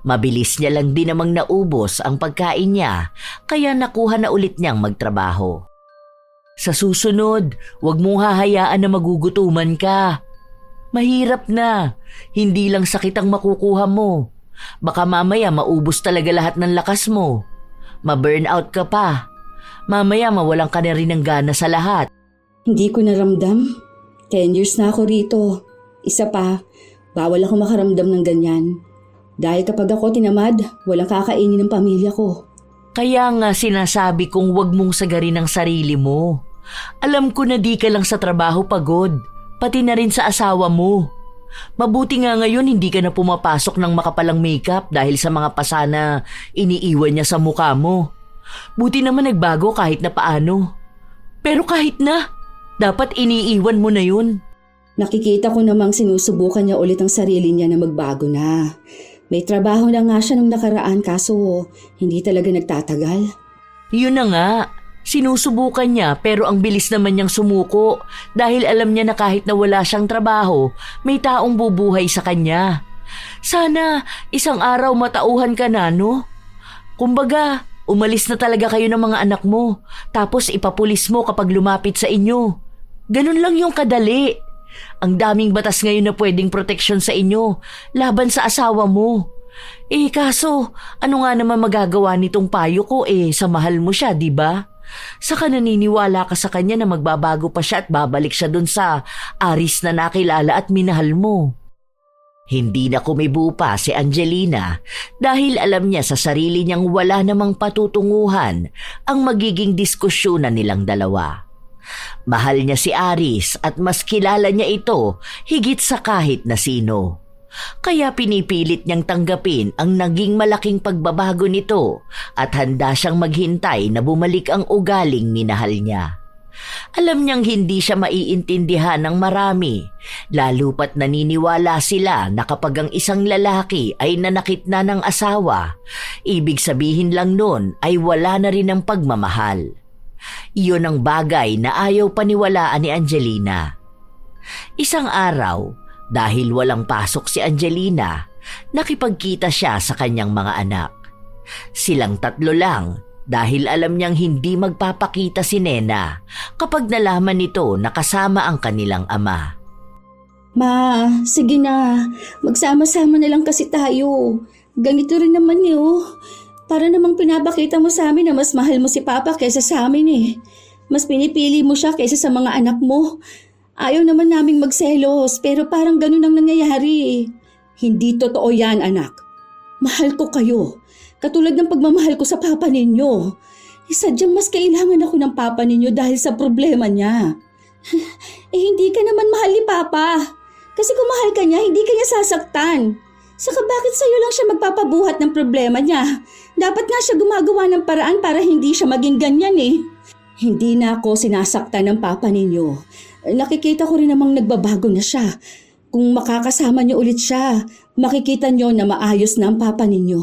Mabilis niya lang din namang naubos ang pagkain niya, kaya nakuha na ulit niyang magtrabaho. Sa susunod, huwag mong hahayaan na magugutuman ka. Mahirap na, hindi lang sakit ang makukuha mo. Baka mamaya maubos talaga lahat ng lakas mo. Ma-burnout ka pa. Mamaya mawalan ka na rin ng gana sa lahat. Hindi ko naramdam. 10 years na ako rito. Isa pa, bawal ako makaramdam ng ganyan. Dahil kapag ako tinamad, walang kakainin ng pamilya ko. Kaya nga sinasabi kong huwag mong sagarin ang sarili mo. Alam ko na di ka lang sa trabaho pagod, pati na rin sa asawa mo. Mabuti nga ngayon hindi ka na pumapasok ng makapalang makeup dahil sa mga pasa na iniiwan niya sa mukha mo. Buti naman nagbago kahit na paano. Pero kahit na, dapat iniiwan mo na yun. Nakikita ko namang sinusubukan niya ulit ang sarili niya na magbago na. May trabaho na nga siya nung nakaraan kaso hindi talaga nagtatagal. Yun na nga, sinusubukan niya pero ang bilis naman niyang sumuko dahil alam niya na kahit na wala siyang trabaho, may taong bubuhay sa kanya. Sana isang araw matauhan ka na, no? Kumbaga, umalis na talaga kayo ng mga anak mo tapos ipapulis mo kapag lumapit sa inyo. Ganun lang yung kadali. Ang daming batas ngayon na pwedeng proteksyon sa inyo laban sa asawa mo. Kaso, ano nga naman magagawa nitong payo ko sa mahal mo siya, di ba? Saka naniniwala ka sa kanya na magbabago pa siya at babalik siya dun sa Aris na nakilala at minahal mo. Hindi na kumibo pa si Angelina dahil alam niya sa sarili niyang wala namang patutunguhan ang magiging diskusyonan nilang dalawa. Mahal niya si Aris at mas kilala niya ito higit sa kahit na sino. Kaya pinipilit niyang tanggapin ang naging malaking pagbabago nito at handa siyang maghintay na bumalik ang ugaling minahal niya. Alam niyang hindi siya maiintindihan ng marami, lalo pat naniniwala sila na kapag ang isang lalaki ay nanakit na ng asawa, ibig sabihin lang nun ay wala na rin ang pagmamahal. Iyon ang bagay na ayaw paniwalaan ni Angelina. Isang araw, dahil walang pasok si Angelina, nakipagkita siya sa kanyang mga anak. Silang tatlo lang, dahil alam niyang hindi magpapakita si Nena kapag nalaman nito na kasama ang kanilang ama. Ma, sige na. Magsama-sama na lang kasi tayo. Ganito rin naman eh, oh. Para namang pinapakita mo sa amin na mas mahal mo si Papa kaysa sa amin eh. Mas pinipili mo siya kaysa sa mga anak mo. Ayaw naman naming magselos pero parang ganun ang nangyayari eh. Hindi totoo yan, anak. Mahal ko kayo. Katulad ng pagmamahal ko sa papa ninyo. Sadyang mas kailangan ako ng papa ninyo dahil sa problema niya. Hindi ka naman mahal ni Papa. Kasi kung mahal ka niya, hindi ka niya sasaktan. Saka bakit sa'yo lang siya magpapabuhat ng problema niya? Dapat nga siya gumagawa ng paraan para hindi siya maging ganyan eh. Hindi na ako sinasaktan ng papa ninyo. Nakikita ko rin namang nagbabago na siya. Kung makakasama niyo ulit siya, makikita niyo na maayos na ang papa ninyo.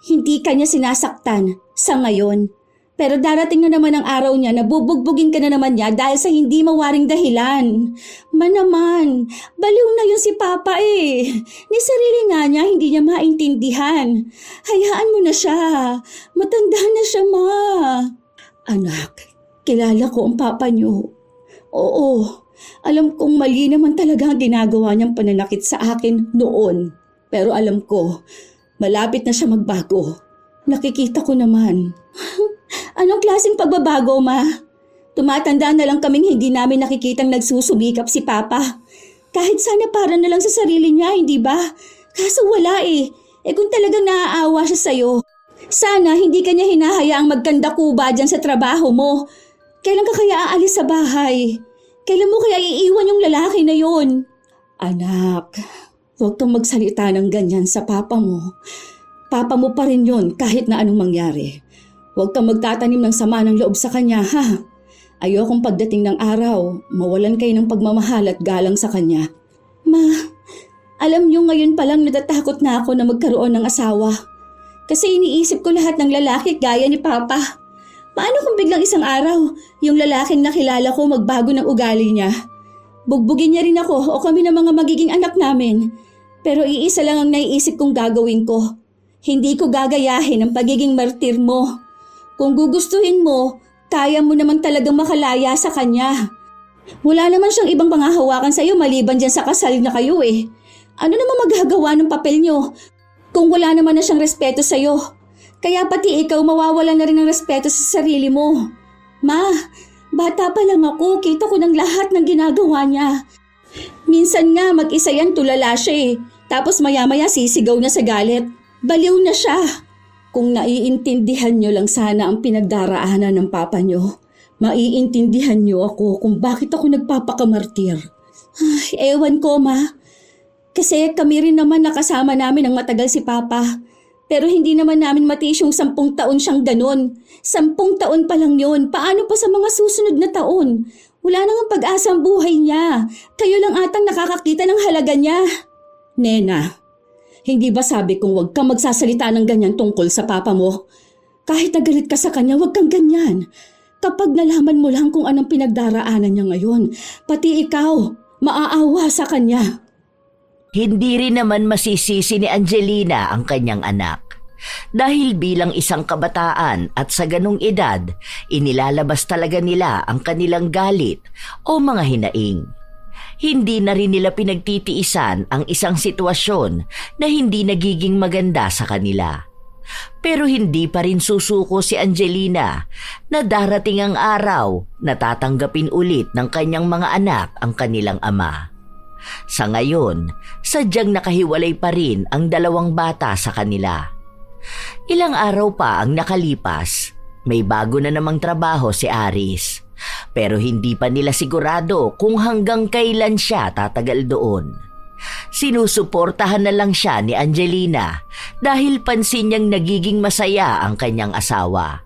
Hindi ka niya sinasaktan sa ngayon. Pero darating na naman ang araw niya na bubugbugin ka na naman niya dahil sa hindi mawaring dahilan. Naman, baliw na yun si Papa eh. Ni sarili nga niya hindi niya maintindihan. Hayaan mo na siya. Matanda na siya, ma. Anak, kilala ko ang Papa niyo. Oo, alam kong mali naman talaga ang ginagawa niyang pananakit sa akin noon. Pero alam ko, malapit na siya magbago. Nakikita ko naman. Anong klaseng pagbabago, ma? Tumatanda na lang kaming hindi namin nakikitang nagsusumikap si Papa. Kahit sana para na lang sa sarili niya, hindi ba? Kaso wala eh. Kung talagang naaawa siya sa'yo, sana hindi ka niya hinahayaang magkandakuba dyan sa trabaho mo. Kailan ka kaya aalis sa bahay? Kailan mo kaya iiwan yung lalaki na yun? Anak, huwag kang magsalita ng ganyan sa Papa mo. Papa mo pa rin yun kahit na anong mangyari. Huwag kang magtatanim ng sama ng loob sa kanya, ha? Ayokong pagdating ng araw, mawalan kayo ng pagmamahal at galang sa kanya. Ma, alam niyo ngayon palang natatakot na ako na magkaroon ng asawa. Kasi iniisip ko lahat ng lalaki gaya ni Papa. Paano kung biglang isang araw, yung lalaking nakilala ko magbago ng ugali niya? Bugbugin niya rin ako o kami ng mga magiging anak namin. Pero iisa lang ang naiisip kong gagawin ko. Hindi ko gagayahin ang pagiging martir mo. Kung gugustuhin mo, kaya mo naman talagang makalaya sa kanya. Wala naman siyang ibang pangahawakan sa iyo maliban dyan sa kasal na kayo eh. Ano naman magagawa ng papel niyo kung wala naman na siyang respeto sa iyo? Kaya pati ikaw mawawala na rin ng respeto sa sarili mo. Ma, bata pa lang ako, kita ko ng lahat ng ginagawa niya. Minsan nga mag-isa yan tulala siya eh. Tapos maya-maya sisigaw na sa galit. Baliw na siya. Kung naiintindihan niyo lang sana ang pinagdaraanan ng papa niyo, maiintindihan niyo ako kung bakit ako nagpapakamartir. Ay, ewan ko, ma. Kasi kami rin naman nakasama namin ang matagal si Papa. Pero hindi naman namin matiis yung 10 taon siyang ganon. 10 taon pa lang yun. Paano pa sa mga susunod na taon? Wala nang pag-asa ang buhay niya. Kayo lang atang nakakakita ng halaga niya. Nena, hindi ba sabi kong huwag kang magsasalita ng ganyan tungkol sa Papa mo? Kahit nagalit ka sa kanya, huwag kang ganyan. Kapag nalaman mo lang kung anong pinagdaraanan niya ngayon, pati ikaw, maaawa sa kanya. Hindi rin naman masisisi ni Angelina ang kanyang anak. Dahil bilang isang kabataan at sa ganong edad, inilalabas talaga nila ang kanilang galit o mga hinaing. Hindi na rin nila pinagtitiisan ang isang sitwasyon na hindi nagiging maganda sa kanila. Pero hindi pa rin susuko si Angelina na darating ang araw na tatanggapin ulit ng kanyang mga anak ang kanilang ama. Sa ngayon, sadyang nakahiwalay pa rin ang 2 bata sa kanila. Ilang araw pa ang nakalipas, may bago na namang trabaho si Aris. Pero hindi pa nila sigurado kung hanggang kailan siya tatagal doon. Sinusuportahan na lang siya ni Angelina dahil pansin niyang nagiging masaya ang kanyang asawa.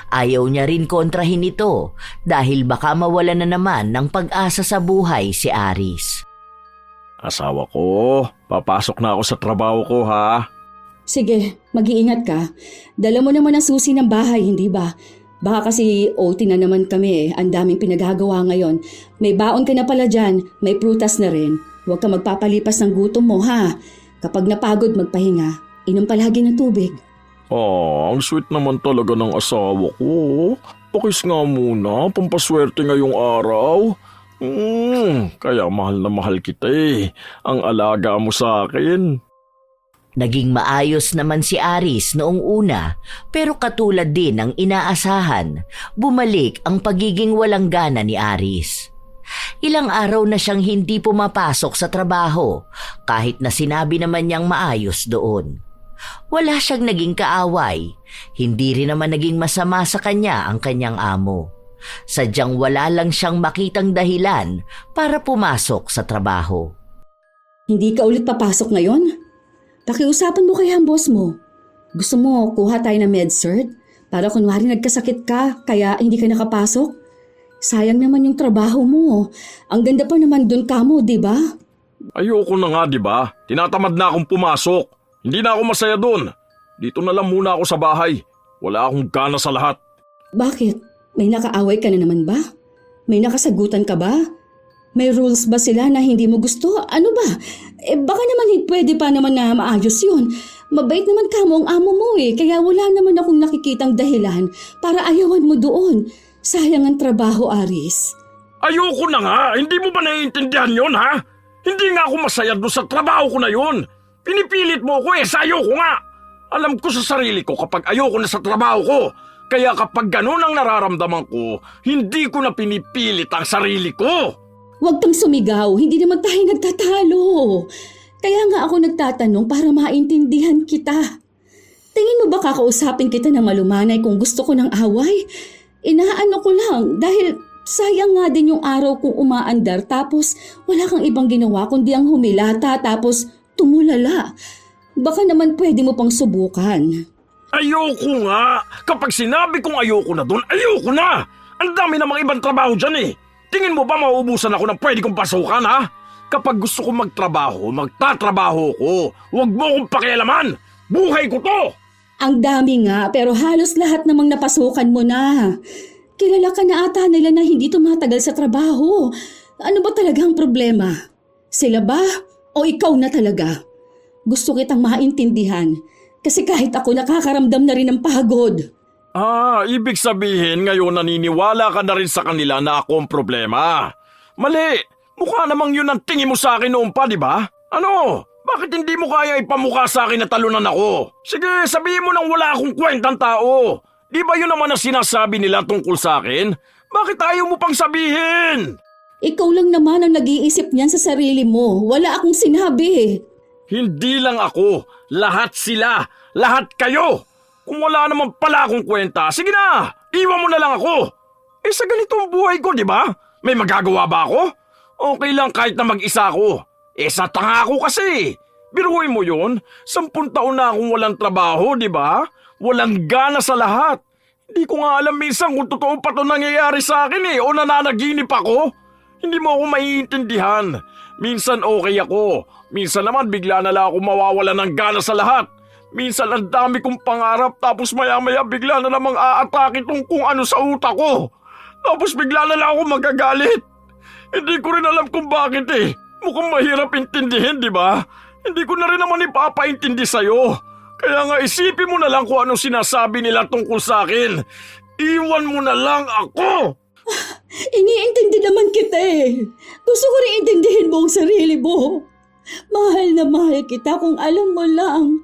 Ayaw niya rin kontrahin ito dahil baka mawala na naman ng pag-asa sa buhay si Aris. Asawa ko, papasok na ako sa trabaho ko, ha? Sige, mag-iingat ka. Dala mo naman ang susi ng bahay, hindi ba? Baka kasi OT na naman kami eh. Ang daming pinagagawa ngayon. May baon ka na pala dyan. May prutas na rin. Huwag ka magpapalipas ng gutom mo, ha? Kapag napagod, magpahinga. Inom palagi ng tubig. Ang sweet naman talaga ng asawa ko. Pakis nga muna, pampaswerte ngayong araw. Kaya mahal na mahal kita eh. Ang alaga mo sa akin. Naging maayos naman si Aris noong una, pero katulad din ng inaasahan, bumalik ang pagiging walang gana ni Aris. Ilang araw na siyang hindi pumapasok sa trabaho kahit na sinabi naman niyang maayos doon. Wala siyang naging kaaway, hindi rin naman naging masama sa kanya ang kanyang amo. Sadyang wala lang siyang makitang dahilan para pumasok sa trabaho. Hindi ka ulit papasok ngayon? Pakiusapan mo kaya ang boss mo. Gusto mo kuha tayo ng med-cert? Para kunwari nagkasakit ka kaya hindi ka nakapasok? Sayang naman yung trabaho mo. Ang ganda pa naman dun ka mo, di ba? Ayoko na nga, di ba? Tinatamad na akong pumasok. Hindi na ako masaya doon. Dito na lang muna ako sa bahay. Wala akong gana sa lahat. Bakit? May nakaaway ka na naman ba? May nakasagutan ka ba? May rules ba sila na hindi mo gusto? Ano ba? Baka naman pwede pa naman na maayos yun. Mabait naman ka mo ang amo mo eh. Kaya wala naman akong nakikitang dahilan para ayawan mo doon. Sayang ang trabaho, Aris. Ayoko na nga. Hindi mo ba naiintindihan yon, ha? Hindi nga ako masaya doon sa trabaho ko na yon. Pinipilit mo ako eh. Sayo ko nga. Alam ko sa sarili ko kapag ayoko na sa trabaho ko. Kaya kapag ganun ang nararamdaman ko, hindi ko na pinipilit ang sarili ko. Huwag kang sumigaw, hindi naman tayo nagtatalo. Kaya nga ako nagtatanong para maintindihan kita. Tingin mo ba kakausapin kita ng malumanay kung gusto ko ng away? Inaano ko lang dahil sayang nga din yung araw kong umaandar tapos wala kang ibang ginawa kundi ang humilata tapos tumulala. Baka naman pwede mo pang subukan. Ayoko nga. Kapag sinabi kong ayoko na doon, ayoko na. Ang dami namang ibang trabaho dyan eh. Tingin mo ba mauubusan ako ng pwede kong pasukan, ha? Kapag gusto kong magtrabaho, magtatrabaho ko. Huwag mo akong pakialaman. Buhay ko to! Ang dami nga pero halos lahat namang napasukan mo na. Kilala ka na ata nila na hindi tumatagal sa trabaho. Ano ba talaga ang problema? Sila ba? O ikaw na talaga? Gusto kitang maintindihan. Kasi kahit ako nakakaramdam na rin ng pagod. Ibig sabihin ngayon naniniwala ka na rin sa kanila na ako ang problema. Mali! Mukha namang yun ang tingin mo sa akin noon pa, di ba? Ano? Bakit hindi mo kaya ipamukha sa akin na talunan ako? Sige, sabihin mo nang wala akong kwentang tao. Di ba yun naman ang sinasabi nila tungkol sa akin? Bakit ayaw mo pang sabihin? Ikaw lang naman ang nag-iisip niyan sa sarili mo. Wala akong sinabi. Hindi lang ako. Lahat sila. Lahat kayo. Kung wala naman pala akong kwenta, sige na, iwan mo na lang ako. Sa ganitong buhay ko, di ba? May magagawa ba ako? Okay lang kahit na mag-isa ako. Sa tanga ako kasi. Biruin mo yun, 10 taon na akong walang trabaho, di ba? Walang gana sa lahat. Hindi ko nga alam minsan kung totoo pa ito nangyayari sa akin o nananaginip ako. Hindi mo ako maiintindihan. Minsan okay ako. Minsan naman bigla na lang ako mawawala ng gana sa lahat. Minsan ang dami kong pangarap tapos maya-maya bigla na namang aatake itong kung ano sa utak ko. Tapos bigla na lang ako magagalit. Hindi ko rin alam kung bakit eh. Mukhang mahirap intindihin, di ba? Hindi ko na rin naman ipapaintindi sa'yo. Kaya nga isipin mo na lang kung anong sinasabi nila tungkol sa akin. Iwan mo na lang ako! Iniintindi naman kita eh. Gusto ko rin intindihin mo ang sarili mo. Mahal na mahal kita kung alam mo lang.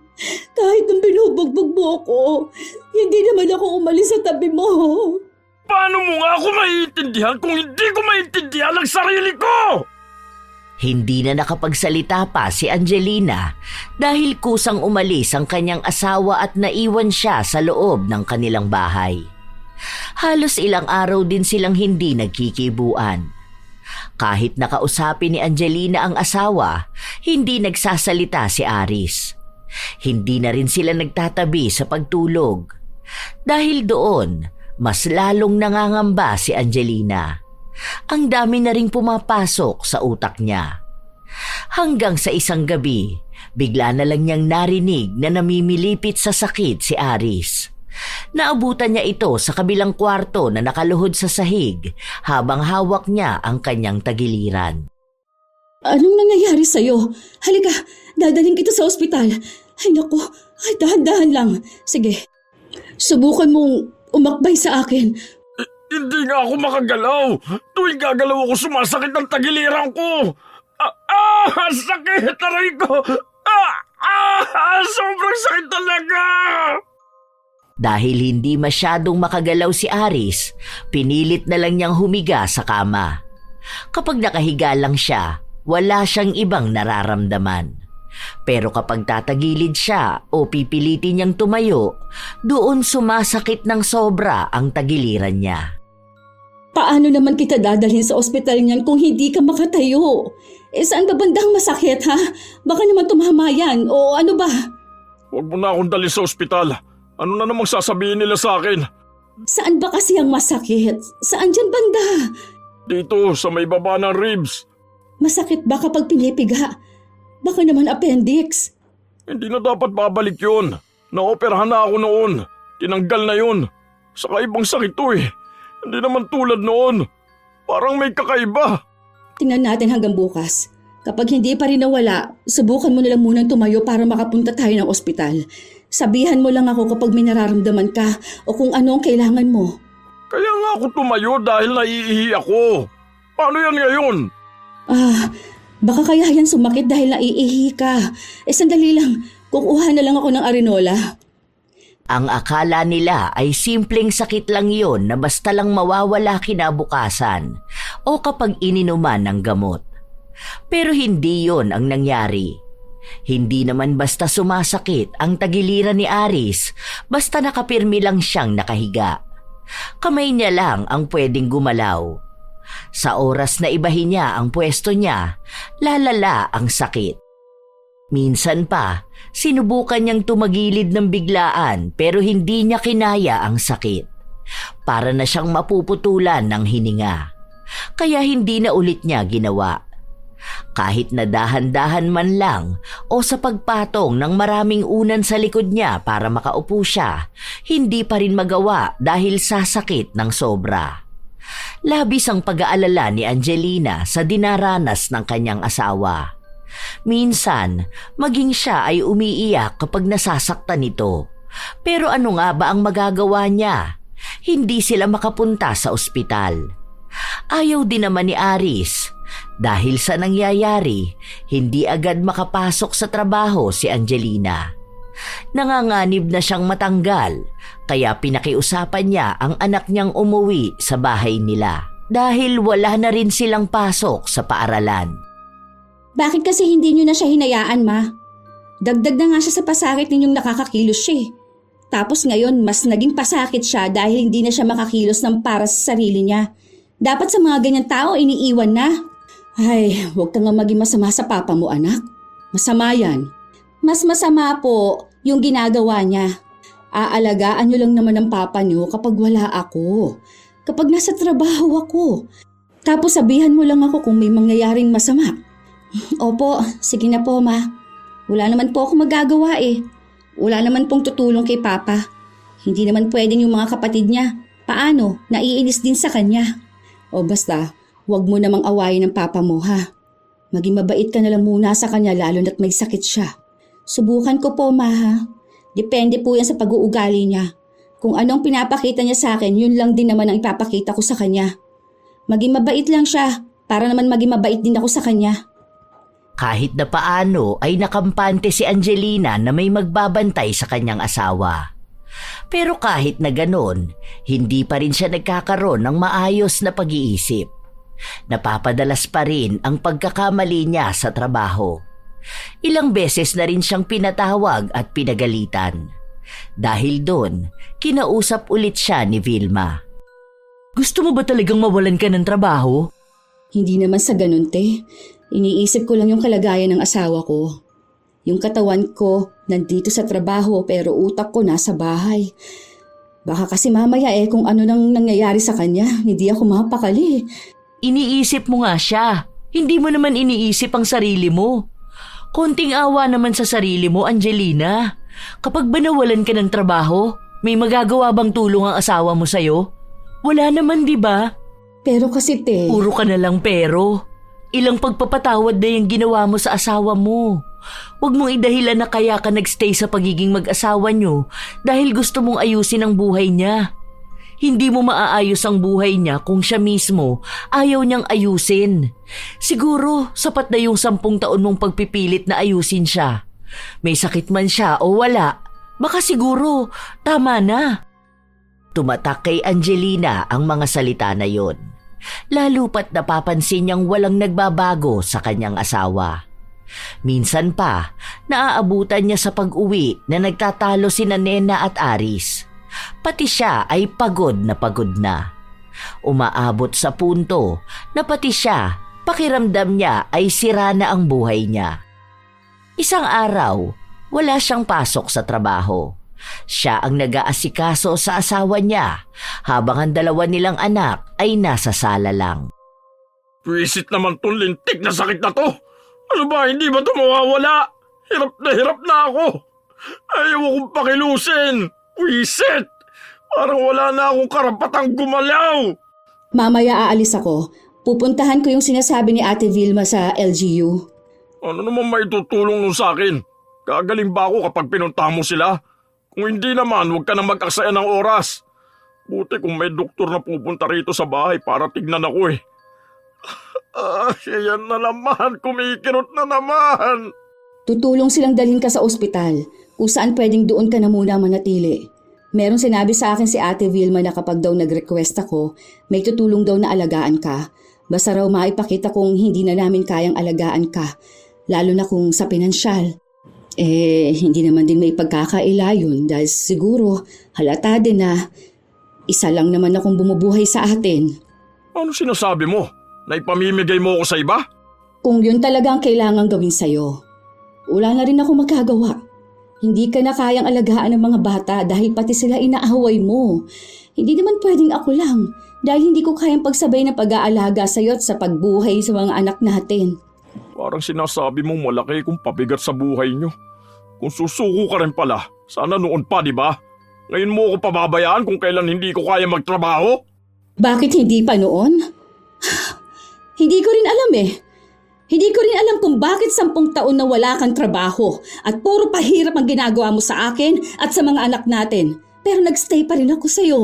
Kahit nung binubugbog mo ako, hindi naman ako umalis sa tabi mo. Paano mo nga ako maiintindihan kung hindi ko maiintindihan ang sarili ko? Hindi na nakapagsalita pa si Angelina dahil kusang umalis ang kanyang asawa at naiwan siya sa loob ng kanilang bahay. Halos ilang araw din silang hindi nagkikibuan. Kahit nakausapin ni Angelina ang asawa, hindi nagsasalita si Aris. Hindi na rin sila nagtatabi sa pagtulog. Dahil doon, mas lalong nangangamba si Angelina. Ang dami na ring pumapasok sa utak niya. Hanggang sa isang gabi, bigla na lang niyang narinig na namimilipit sa sakit si Aris. Naabutan niya ito sa kabilang kwarto na nakaluhod sa sahig habang hawak niya ang kanyang tagiliran. Anong nangyayari sa'yo? Halika, dadaling kita sa ospital. Ay naku, ay dahan-dahan lang. Sige, subukan mong umakbay sa akin. Hindi nga ako makagalaw. Tuwing gagalaw ako, sumasakit ang tagiliran ko. Sakit! Aray ko! Sobrang sakit talaga! Dahil hindi masyadong makagalaw si Aris, pinilit na lang niyang humiga sa kama. Kapag nakahiga lang siya, wala siyang ibang nararamdaman. Pero kapag tatagilid siya o pipilitin niyang tumayo, doon sumasakit ng sobra ang tagiliran niya. Paano naman kita dadalhin sa ospital niyan kung hindi ka makatayo? Saan ba bandang masakit ha? Baka naman tumama yan o ano ba? Huwag mo na akong dali sa ospital. Ano na namang sasabihin nila sa akin? Saan ba kasi ang masakit? Saan dyan banda? Dito, sa may baba ng ribs. Masakit ba kapag pinipiga? Baka naman appendix. Hindi na dapat babalik yun. Naoperahan na ako noon. Tinanggal na yun. Saka ibang sakit to eh. Hindi naman tulad noon. Parang may kakaiba. Tingnan natin hanggang bukas. Kapag hindi pa rin nawala, subukan mo na lang munang tumayo para makapunta tayo ng ospital. Sabihan mo lang ako kapag may nararamdaman ka o kung ano ang kailangan mo. Kaya nga ako tumayo dahil naiihi ako. Paano yan ngayon? Baka kaya yan sumakit dahil naiihi ka. Sandali lang. Kukuha na lang ako ng arenola. Ang akala nila ay simpleng sakit lang yon na basta lang mawawala kinabukasan o kapag ininuman ng gamot. Pero hindi yon ang nangyari. Hindi naman basta sumasakit ang tagiliran ni Aris, basta nakapirmi lang siyang nakahiga. Kamay niya lang ang pwedeng gumalaw. Sa oras na ibahin niya ang pwesto niya, lalala ang sakit. Minsan pa, sinubukan niyang tumagilid ng biglaan pero hindi niya kinaya ang sakit. Para na siyang mapuputulan ng hininga. Kaya hindi na ulit niya ginawa. Kahit na dahan-dahan man lang o sa pagpatong ng maraming unan sa likod niya para makaupo siya, hindi pa rin magawa dahil sa sakit ng sobra. Labis ang pag-aalala ni Angelina sa dinaranas ng kanyang asawa. Minsan, maging siya ay umiiyak kapag nasasaktan nito. Pero ano nga ba ang magagawa niya? Hindi sila makapunta sa ospital. Ayaw din naman ni Aris. Dahil sa nangyayari, hindi agad makapasok sa trabaho si Angelina. Nanganganib na siyang matanggal, kaya pinakiusapan niya ang anak niyang umuwi sa bahay nila dahil wala na rin silang pasok sa paaralan. Bakit kasi hindi nyo na siya hinayaan, ma? Dagdag na nga siya sa pasakit ninyong nakakakilos siya eh. Tapos ngayon, mas naging pasakit siya dahil hindi na siya makakilos ng para sa sarili niya. Dapat sa mga ganyan tao, iniiwan na. Ay, huwag kang nga maging masama sa papa mo, anak. Masama yan. Mas masama po yung ginagawa niya. Aalagaan nyo lang naman ang papa nyo kapag wala ako. Kapag nasa trabaho ako. Tapos sabihan mo lang ako kung may mangyayaring masama. Opo, sige na po, ma. Wala naman po ako magagawa eh. Wala naman pong tutulong kay papa. Hindi naman pwedeng yung mga kapatid niya. Paano? Naiinis din sa kanya. O basta, huwag mo namang awayin ng papa mo, ha? Maging mabait ka na lang muna sa kanya lalo na't may sakit siya. Subukan ko po, ma, ha? Depende po yan sa pag-uugali niya. Kung anong pinapakita niya sa akin, yun lang din naman ang ipapakita ko sa kanya. Maging mabait lang siya, para naman maging mabait din ako sa kanya. Kahit na paano ay nakampante si Angelina na may magbabantay sa kanyang asawa. Pero kahit na ganon, hindi pa rin siya nagkakaroon ng maayos na pag-iisip. Napapadalas pa rin ang pagkakamali niya sa trabaho. Ilang beses na rin siyang pinatawag at pinagalitan. Dahil doon, kinausap ulit siya ni Vilma. Gusto mo ba talagang mawalan ka ng trabaho? Hindi naman sa ganun, te. Iniisip ko lang yung kalagayan ng asawa ko. Yung katawan ko nandito sa trabaho pero utak ko nasa bahay. Baka kasi mamaya kung ano nang nangyayari sa kanya, hindi ako mapakali. Iniisip mo nga siya. Hindi mo naman iniisip ang sarili mo. Konting awa naman sa sarili mo, Angelina. Kapag ba nawalan ka ng trabaho, may magagawa bang tulong ang asawa mo sa'yo? Wala naman, di ba? Pero kasi, te... Puro ka na lang pero. Ilang pagpapatawad na yung ginawa mo sa asawa mo. Huwag mong idahilan na kaya ka nagstay sa pagiging mag-asawa nyo dahil gusto mong ayusin ang buhay niya. Hindi mo maaayos ang buhay niya kung siya mismo ayaw niyang ayusin. Siguro sapat na yung 10 taon mong pagpipilit na ayusin siya. May sakit man siya o wala, baka siguro tama na. Tumatak kay Angelina ang mga salita na yon. Lalo pat napapansin niyang walang nagbabago sa kanyang asawa. Minsan pa, naaabutan niya sa pag-uwi na nagtatalo sina Nena at Aris. Pati siya ay pagod na. Umaabot sa punto na pati siya, pakiramdam niya ay sira na ang buhay niya. Isang araw, wala siyang pasok sa trabaho. Siya ang nag-aasikaso sa asawa niya habang ang 2 nilang anak ay nasa sala lang. Pwisit naman tong lintik na sakit na to. Ano ba, hindi ba ito mawawala? Hirap na ako. Ayaw akong pakilusin. Pwisit! Parang wala na akong karapatang gumalaw. Mamaya aalis ako. Pupuntahan ko yung sinasabi ni Ate Vilma sa LGU. Ano naman may tutulong nun sa akin? Gagaling ba ako kapag pinuntahan mo sila? Kung hindi naman, huwag ka na mag-aksaya ng oras. Buti kung may doktor na pupunta rito sa bahay para tignan ako eh. Yan na naman, kumikirot na naman. Tutulong silang dalhin ka sa ospital kung saan pwedeng doon ka na muna manatili. Meron sinabi sa akin si Ate Vilma na kapag daw nag-request ako, may tutulong daw na alagaan ka. Basta raw maipakita kung hindi na namin kayang alagaan ka, lalo na kung sa pinansyal. Hindi naman din may pagkakaila yun dahil siguro halata din na isa lang naman akong bumubuhay sa atin. Ano sinasabi mo? Na ipamimigay mo ako sa iba? Kung yun talaga ang kailangan gawin sa'yo, wala na rin ako magagawa. Hindi ka na kayang alagaan ng mga bata dahil pati sila inaaway mo. Hindi naman pwedeng ako lang dahil hindi ko kayang pagsabay na pag-aalaga sa'yo at sa pagbuhay sa mga anak natin. Parang sinasabi mong malaki kung pabigat sa buhay nyo. Kung susuko ka rin pala, sana noon pa, di ba? Ngayon mo ako pababayaan kung kailan hindi ko kaya magtrabaho? Bakit hindi pa noon? Hindi ko rin alam eh. Hindi ko rin alam kung bakit 10 taon na wala kang trabaho at puro pahirap ang ginagawa mo sa akin at sa mga anak natin. Pero nagstay pa rin ako sa'yo.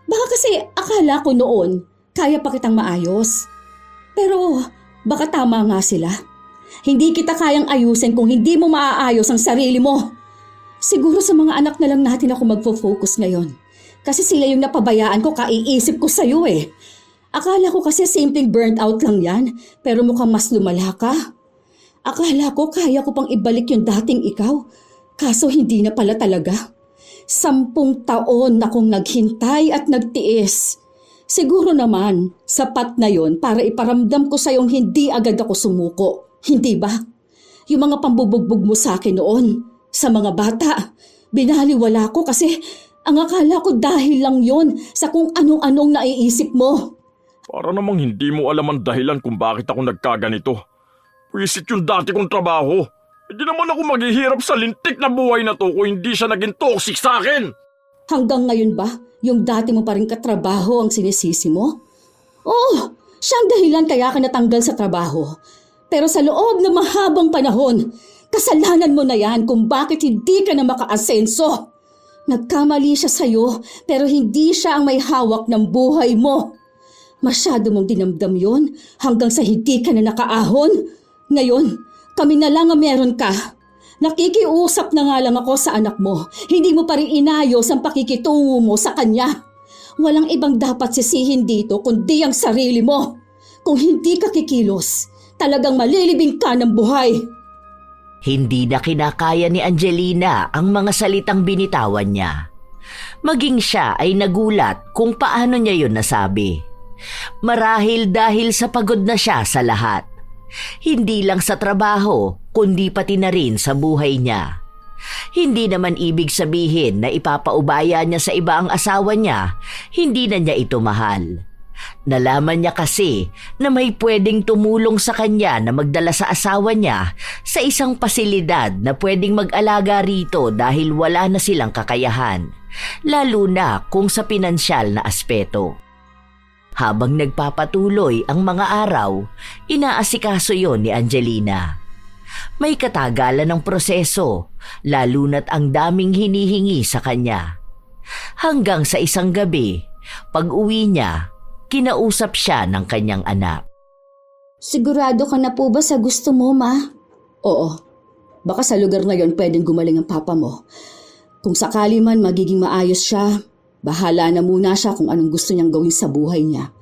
Baka kasi akala ko noon kaya pa kitang maayos. Pero baka tama nga sila. Hindi kita kayang ayusin kung hindi mo maaayos ang sarili mo. Siguro sa mga anak na lang natin ako magfo-focus ngayon. Kasi sila yung napabayaan ko, kaiisip ko sa'yo eh. Akala ko kasi simpleng burnt out lang yan, pero mukhang mas lumala ka. Akala ko kaya ko pang ibalik yung dating ikaw, kaso hindi na pala talaga. 10 taon akong naghintay at nagtiis. Siguro naman, sapat na yon para iparamdam ko sa'yong hindi agad ako sumuko. Hindi ba? Yung mga pambubugbog mo sa akin noon, sa mga bata, binaliwala ko kasi ang akala ko dahil lang yon sa kung anong-anong naiisip mo. Para namang hindi mo alam ang dahilan kung bakit ako nagkaganito. Pwisit yung dati kong trabaho. Hindi naman ako maghihirap sa lintik na buhay na to kung hindi siya naging toxic sa akin. Hanggang ngayon ba, yung dati mo pa rin katrabaho ang sinisisi mo? Oo, siyang dahilan kaya ka natanggal sa trabaho. Pero sa loob ng mahabang panahon, kasalanan mo na yan kung bakit hindi ka na makaasenso. Nagkamali siya sa'yo pero hindi siya ang may hawak ng buhay mo. Masyado mong dinamdam yon hanggang sa hindi ka na nakaahon. Ngayon, kami na lang ang meron ka. Nakikiusap na nga lang ako sa anak mo. Hindi mo pa rin inayos ang pakikitungo mo sa kanya. Walang ibang dapat sisihin dito kundi ang sarili mo. Kung hindi ka kikilos, talagang malilibing ka ng buhay. Hindi na kinakaya ni Angelina ang mga salitang binitawan niya. Maging siya ay nagulat kung paano niya yun nasabi. Marahil dahil sa pagod na siya sa lahat. Hindi lang sa trabaho, kundi pati na rin sa buhay niya. Hindi naman ibig sabihin na ipapaubaya niya sa iba ang asawa niya, hindi na niya ito mahal. Nalaman niya kasi na may pwedeng tumulong sa kanya na magdala sa asawa niya sa isang pasilidad na pwedeng mag-alaga rito dahil wala na silang kakayahan, lalo na kung sa pinansyal na aspeto. Habang nagpapatuloy ang mga araw, inaasikaso yon ni Angelina. May katagalan ng proseso, lalo na't ang daming hinihingi sa kanya. Hanggang sa isang gabi, pag-uwi niya, kinausap siya ng kanyang anak. Sigurado ka na po ba sa gusto mo, Ma? Oo. Baka sa lugar na yon pwedeng gumaling ang papa mo. Kung sakali man magiging maayos siya, bahala na muna siya kung anong gusto niyang gawin sa buhay niya.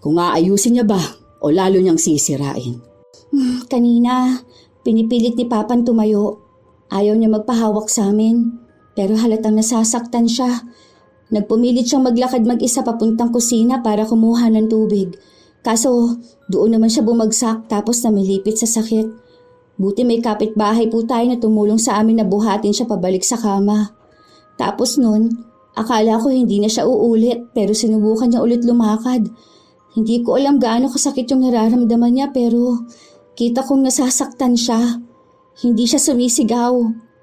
Kung aayusin niya ba o lalo niyang sisirain. Kanina, pinipilit ni Papan tumayo. Ayaw niya magpahawak sa amin. Pero halatang nasasaktan siya. Nagpumilit siyang maglakad mag-isa papuntang kusina para kumuha ng tubig. Kaso doon naman siya bumagsak tapos namilipit sa sakit. Buti may kapitbahay po tayo na tumulong sa amin na buhatin siya pabalik sa kama. Tapos nun, akala ko hindi na siya uulit pero sinubukan niya ulit lumakad. Hindi ko alam gaano kasakit yung nararamdaman niya pero kita kong nasasaktan siya. Hindi siya sumisigaw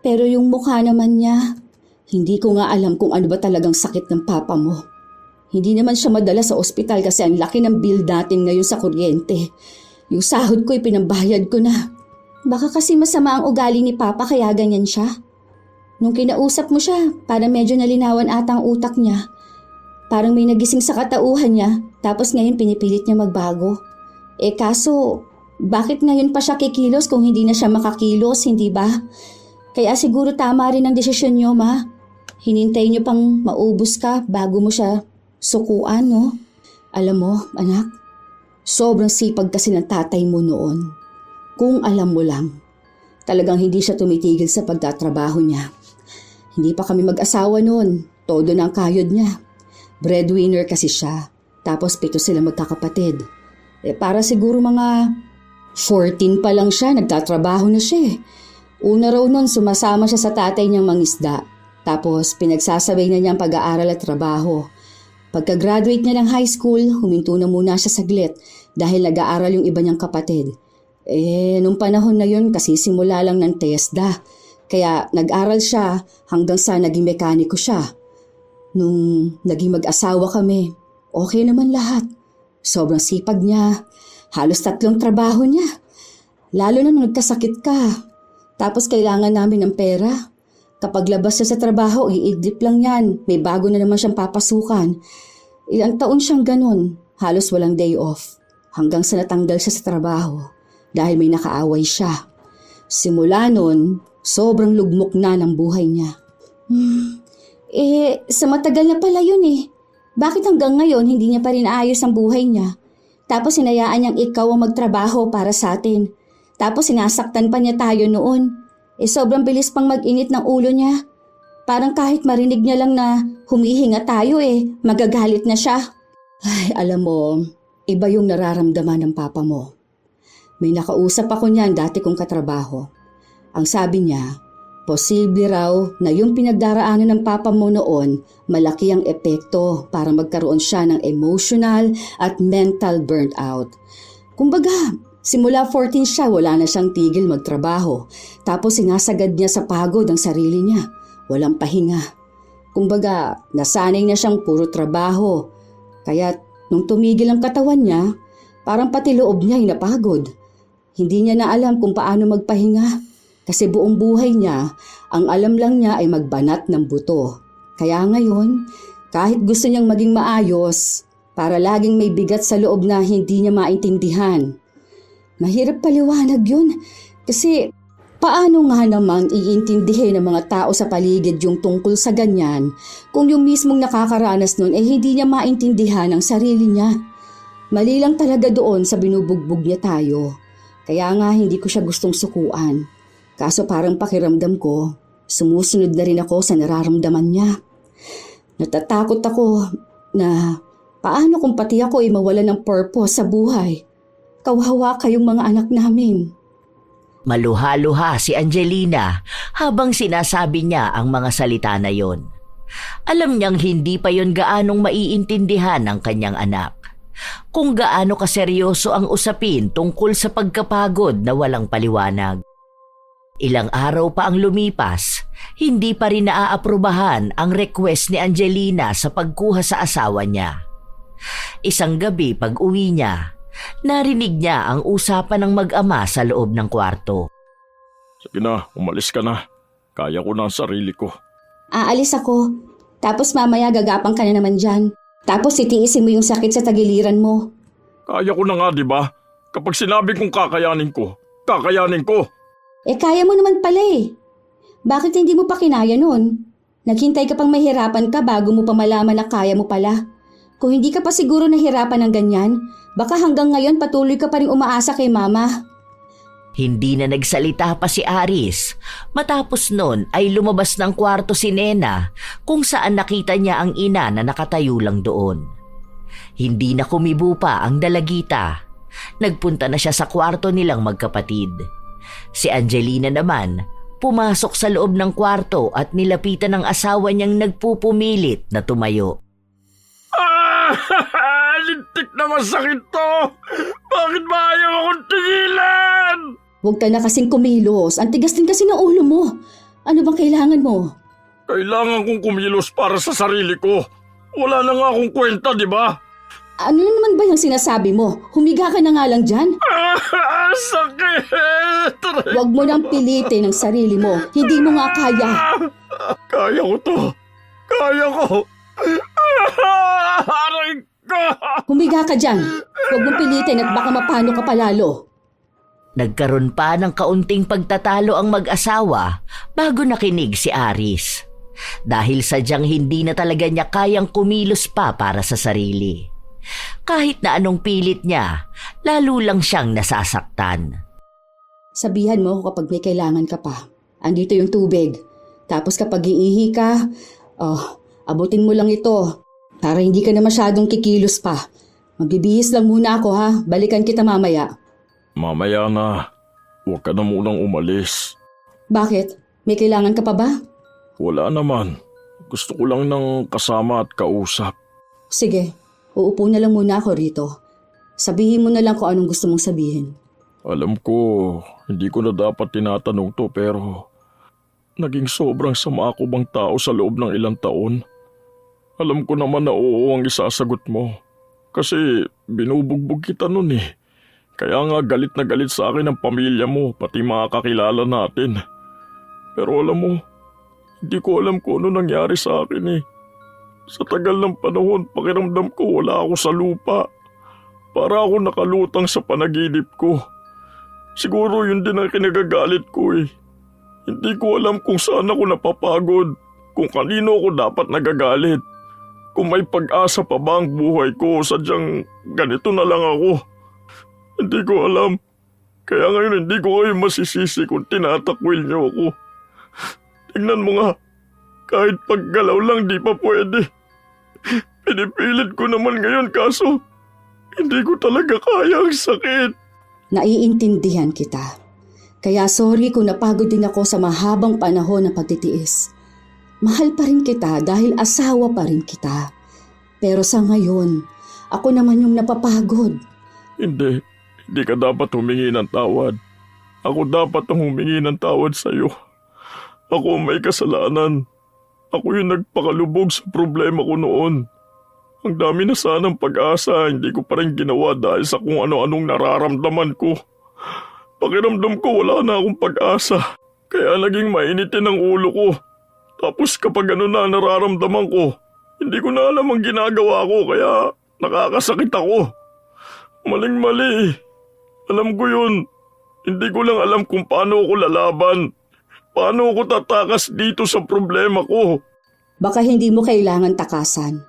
pero yung mukha naman niya. Hindi ko nga alam kung ano ba talagang sakit ng papa mo. Hindi naman siya madala sa ospital kasi ang laki ng bill natin ngayon sa kuryente. Yung sahod ko pinambayad ko na. Baka kasi masama ang ugali ni Papa kaya ganyan siya. Nung kinausap mo siya, parang medyo nalinawan ata ang utak niya. Parang may nagising sa katauhan niya, tapos ngayon pinipilit niya magbago. Kaso, bakit ngayon pa siya kikilos kung hindi na siya makakilos, hindi ba? Kaya siguro tama rin ang desisyon niyo, Ma. Hinintay niyo pang maubos ka bago mo siya sukuan, no? Alam mo, anak, sobrang sipag kasi ng tatay mo noon. Kung alam mo lang, talagang hindi siya tumitigil sa pagtatrabaho niya. Hindi pa kami mag-asawa noon, todo na ang kayod niya. Breadwinner kasi siya, tapos 7 sila magkakapatid. Para siguro mga 14 pa lang siya, nagtatrabaho na siya. Una raw noon sumasama siya sa tatay niyang mangisda, tapos pinagsasabay na niya ang pag-aaral at trabaho. Pagka-graduate niya ng high school, huminto na muna siya saglit dahil nag-aaral yung iba niyang kapatid. Nung panahon na yun kasi simula lang ng TESDA. Kaya nag-aral siya hanggang sa naging mekaniko siya. Nung naging mag-asawa kami, okay naman lahat. Sobrang sipag niya. Halos 3 trabaho niya. Lalo na nung nagkasakit ka. Tapos kailangan namin ng pera. Kapag labas siya sa trabaho, iidlip lang yan. May bago na naman siyang papasukan. Ilang taon siyang ganun. Halos walang day off. Hanggang sa natanggal siya sa trabaho. Dahil may nakaaway siya. Simula nun, sobrang lugmok na ng buhay niya. Sa matagal na pala yun eh. Bakit hanggang ngayon hindi niya pa rin ayos ang buhay niya? Tapos hinayaan niyang ikaw ang magtrabaho para sa atin. Tapos sinasaktan pa niya tayo noon. Sobrang bilis pang mag-init ng ulo niya. Parang kahit marinig niya lang na humihinga tayo magagalit na siya. Ay, alam mo, iba yung nararamdaman ng papa mo. May nakausap ako niyan dati kong katrabaho. Ang sabi niya, posible raw na yung pinagdaraanan ng papa mo noon, malaki ang epekto para magkaroon siya ng emotional at mental burnout. Kumbaga, simula 14 siya, wala na siyang tigil magtrabaho. Tapos sinasagad niya sa pagod ang sarili niya. Walang pahinga. Kumbaga, nasanay na siyang puro trabaho. Kaya nung tumigil ang katawan niya, parang pati loob niya ay napagod. Hindi niya na alam kung paano magpahinga. Kasi buong buhay niya, ang alam lang niya ay magbanat ng buto. Kaya ngayon, kahit gusto niyang maging maayos, para laging may bigat sa loob na hindi niya maintindihan. Mahirap paliwanag yun kasi paano nga namang iintindihin ng mga tao sa paligid yung tungkol sa ganyan kung yung mismong nakakaranas nun hindi niya maintindihan ang sarili niya. Mali lang talaga doon sa binubugbog niya tayo. Kaya nga hindi ko siya gustong sukuan. Kaso parang pakiramdam ko, sumusunod na rin ako sa nararamdaman niya. Natatakot ako na paano kung pati ako ay mawalan ng purpose sa buhay. Kawawa kayong mga anak namin. Maluha-luha si Angelina habang sinasabi niya ang mga salita na yon. Alam niyang hindi pa yon gaanong maiintindihan ng kanyang anak. Kung gaano kaseryoso ang usapin tungkol sa pagkapagod na walang paliwanag. Ilang araw pa ang lumipas, hindi pa rin naaaprubahan ang request ni Angelina sa pagkuha sa asawa niya. Isang gabi pag-uwi niya, narinig niya ang usapan ng mag-ama sa loob ng kwarto. Sige na, umalis ka na. Kaya ko na ang sarili ko. Aalis ako. Tapos mamaya gagapang ka na naman dyan. Tapos titiisin mo yung sakit sa tagiliran mo. Kaya ko na nga, di ba? Kapag sinabi kong kakayanin ko, kakayanin ko. Kaya mo naman pala eh. Bakit hindi mo pa kinaya nun? Naghintay ka pang mahirapan ka bago mo pa malaman na kaya mo pala. Kung hindi ka pa siguro nahirapan ng ganyan, baka hanggang ngayon patuloy ka pa rin umaasa kay mama. Hindi na nagsalita pa si Aris. Matapos nun ay lumabas ng kwarto si Nena kung saan nakita niya ang ina na nakatayo lang doon. Hindi na kumibo pa ang dalagita. Nagpunta na siya sa kwarto nilang magkapatid. Si Angelina naman pumasok sa loob ng kwarto at nilapitan ng asawa niyang nagpupumilit na tumayo. Lintik na masakit to! Bakit ba ayaw akong tigilan? Huwag ka na kasing kumilos. Ang tigas din kasi ng ulo mo. Ano bang kailangan mo? Kailangan kong kumilos para sa sarili ko. Wala na nga akong kwenta, di ba? Ano na naman ba yung sinasabi mo? Humiga ka na nga lang dyan. Sakit! Huwag mo nang pilitin ang sarili mo. Hindi mo nga kaya. Kaya ko to. Kaya ko. Aray ko! Humiga ka dyan. Huwag mong pilitin at baka mapano ka palalo. Nagkaroon pa ng kaunting pagtatalo ang mag-asawa bago nakinig si Aris. Dahil sadyang hindi na talaga niya kayang kumilos pa para sa sarili. Kahit na anong pilit niya, lalo lang siyang nasasaktan. Sabihan mo ako kapag may kailangan ka pa. Andito yung tubig. Tapos kapag iihi ka, abutin mo lang ito. Para hindi ka na masyadong kikilos pa. Magbibihis lang muna ako ha. Balikan kita mamaya. Mamaya na. Huwag ka na munang umalis. Bakit? May kailangan ka pa ba? Wala naman. Gusto ko lang ng kasama at kausap. Sige, uupo na lang muna ako rito. Sabihin mo na lang kung anong gusto mong sabihin. Alam ko, hindi ko na dapat tinatanong to pero naging sobrang sama ako bang tao sa loob ng ilang taon. Alam ko naman na oo ang isasagot mo. Kasi binubugbog kita nun eh. Kaya nga galit na galit sa akin ang pamilya mo, pati mga kakilala natin. Pero alam mo, hindi ko alam kung ano nangyari sa akin eh. Sa tagal ng panahon, pakiramdam ko wala ako sa lupa. Para ako nakalutang sa panaginip ko. Siguro yun din ang kinagagalit ko eh. Hindi ko alam kung saan ako napapagod, kung kanino ako dapat nagagalit. Kung may pag-asa pa ba ang buhay ko, sadyang ganito na lang ako. Hindi ko alam. Kaya ngayon hindi ko kayo masisisi kung tinatakwil niyo ako. Tingnan mo nga, kahit paggalaw lang di pa pwede. Pinipilit ko naman ngayon kaso hindi ko talaga kaya ang sakit. Naiintindihan kita. Kaya sorry kung napagod din ako sa mahabang panahon ng pagtitiis. Mahal pa rin kita dahil asawa pa rin kita. Pero sa ngayon, ako naman yung napapagod. Hindi ka dapat humingi ng tawad. Ako dapat ang humingi ng tawad sa'yo. Ako ang may kasalanan. Ako yung nagpakalubog sa problema ko noon. Ang dami na sanang pag-asa, hindi ko pa rin ginawa dahil sa kung ano-anong nararamdaman ko. Pakiramdam ko wala na akong pag-asa. Kaya naging mainitin ang ulo ko. Tapos kapag ano na nararamdaman ko, hindi ko na alam ang ginagawa ko kaya nakakasakit ako. Maling-mali. Alam ko yun. Hindi ko lang alam kung paano ako lalaban. Paano ako tatakas dito sa problema ko. Baka hindi mo kailangan takasan.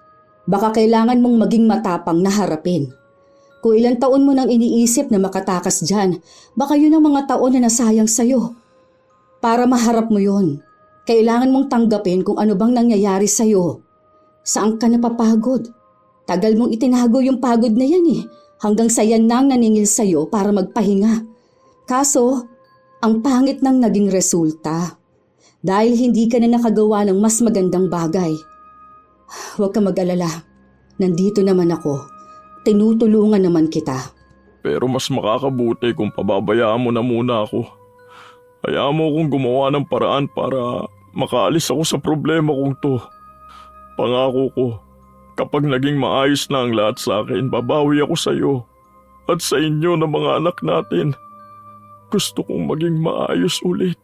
Baka kailangan mong maging matapang na harapin. Kung ilang taon mo nang iniisip na makatakas dyan, baka yun ang mga taon na nasayang sa'yo. Para maharap mo yun, kailangan mong tanggapin kung ano bang nangyayari sa'yo. Saan ka napapagod? Tagal mong itinago yung pagod na yan eh, hanggang sa yan nang naningil sa'yo para magpahinga. Kaso, ang pangit ng naging resulta. Dahil hindi ka na nakagawa ng mas magandang bagay. Huwag ka mag-alala. Nandito naman ako. Tinutulungan naman kita. Pero mas makakabuti kung pababayaan mo na muna ako. Hayaan mo akong gumawa ng paraan para makaalis ako sa problema kong to. Pangako ko, kapag naging maayos na ang lahat sa akin, babawi ako sa iyo at sa inyo na mga anak natin. Gusto kong maging maayos ulit.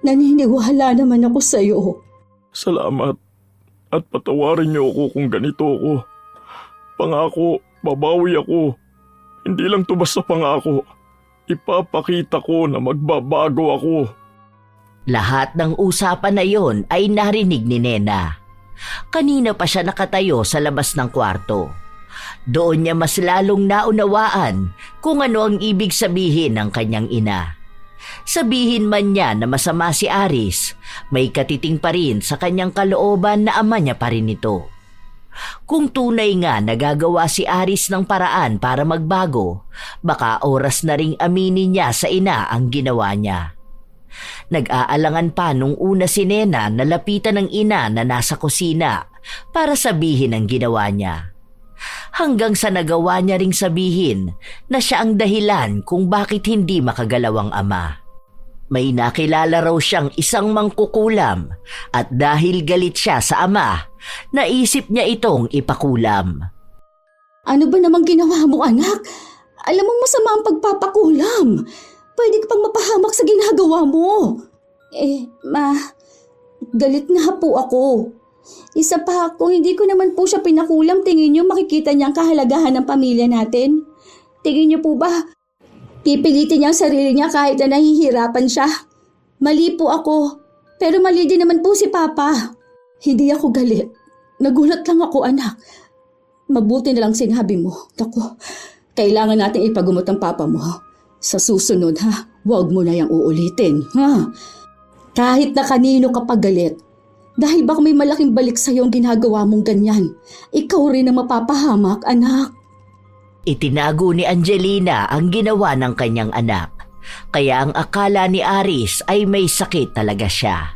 Naniniwala naman ako sa'yo. Salamat. At patawarin niyo ako kung ganito ako. Pangako, babawi ako. Hindi lang to basta pangako. Ipapakita ko na magbabago ako. Lahat ng usapan na yon ay narinig ni Nena. Kanina pa siya nakatayo sa labas ng kwarto. Doon niya mas lalong naunawaan kung ano ang ibig sabihin ng kanyang ina. Sabihin man niya na masama si Aris, may katiting pa rin sa kanyang kalooban na ama niya pa rin ito. Kung tunay nga nagagawa si Aris ng paraan para magbago, baka oras na ring aminin niya sa ina ang ginawa niya. Nag-aalangan pa nung una si Nena na lapitan ng ina na nasa kusina para sabihin ang ginawa niya. Hanggang sa nagawa niya ring sabihin na siya ang dahilan kung bakit hindi makagalaw ang ama. May nakilala raw siyang isang mangkukulam at dahil galit siya sa ama, naisip niya itong ipakulam. Ano ba namang ginawa mo, anak? Alam mo masama ang pagpapakulam. Pwede ka pang mapahamak sa ginagawa mo. Galit nga po ako. Isa pa, kung hindi ko naman po siya pinakulam, tingin niyo makikita niya ang kahalagahan ng pamilya natin? Tingin niyo po ba, pipilitin niya ang sarili niya kahit na nahihirapan siya? Mali po ako, pero mali din naman po si Papa. Hindi ako galit. Nagulat lang ako, anak. Mabuti na lang sinabi mo. Naku, kailangan natin ipagumot ang Papa mo. Sa susunod, huwag mo na yang uulitin, ha? Kahit na kanino ka pagalit. Dahil baka may malaking balik sa'yo ang ginagawa mong ganyan. Ikaw rin ang mapapahamak, anak. Itinago ni Angelina ang ginawa ng kanyang anak. Kaya ang akala ni Aris ay may sakit talaga siya.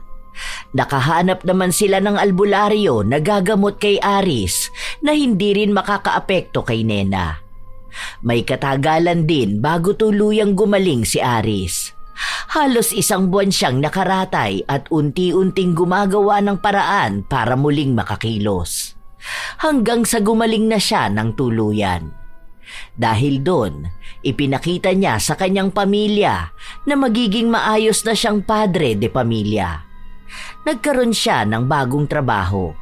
Nakahanap naman sila ng albularyo na gagamot kay Aris na hindi rin makakaapekto kay Nena. May katagalan din bago tuluyang gumaling si Aris. Halos 1 buwan siyang nakaratay at unti-unting gumagawa ng paraan para muling makakilos. Hanggang sa gumaling na siya ng tuluyan. Dahil doon, ipinakita niya sa kanyang pamilya na magiging maayos na siyang padre de pamilya. Nagkaroon siya ng bagong trabaho.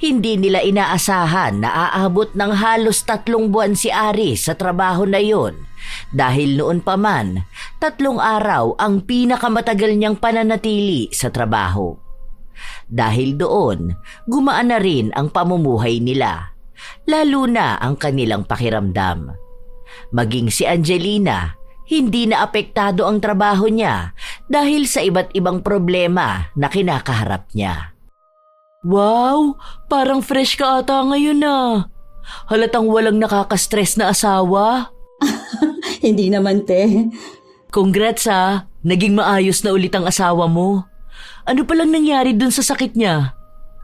Hindi nila inaasahan na aabot ng halos 3 buwan si Aris sa trabaho na yon dahil noon pa man 3 araw ang pinakamatagal niyang pananatili sa trabaho. Dahil doon, gumaan na rin ang pamumuhay nila, lalo na ang kanilang pakiramdam. Maging si Angelina, hindi na apektado ang trabaho niya dahil sa iba't ibang problema na kinakaharap niya. Wow! Parang fresh ka ata ngayon ah. Halatang walang nakaka-stress na asawa. Hindi naman, te. Congrats ah. Naging maayos na ulit ang asawa mo. Ano palang nangyari dun sa sakit niya?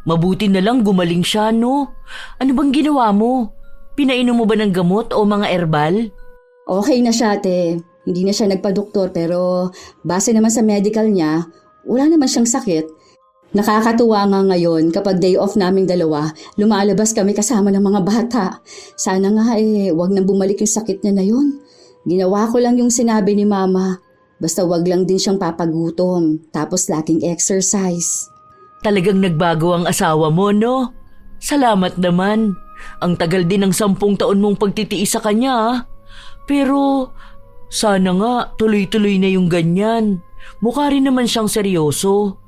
Mabuti na lang gumaling siya, no? Ano bang ginawa mo? Pinainom mo ba ng gamot o mga herbal? Okay na siya, te. Hindi na siya nagpa-doktor pero base naman sa medical niya, wala naman siyang sakit. Nakakatuwa nga ngayon kapag day off naming dalawa, lumalabas kami kasama ng mga bata. Sana nga wag nang bumalik yung sakit niya na yun. Ginawa ko lang yung sinabi ni Mama. Basta wag lang din siyang papagutom, tapos laging exercise. Talagang nagbago ang asawa mo, no? Salamat naman. Ang tagal din ng 10 taon mong pagtitiis sa kanya, ah. Pero sana nga tuloy-tuloy na yung ganyan. Mukha rin naman siyang seryoso.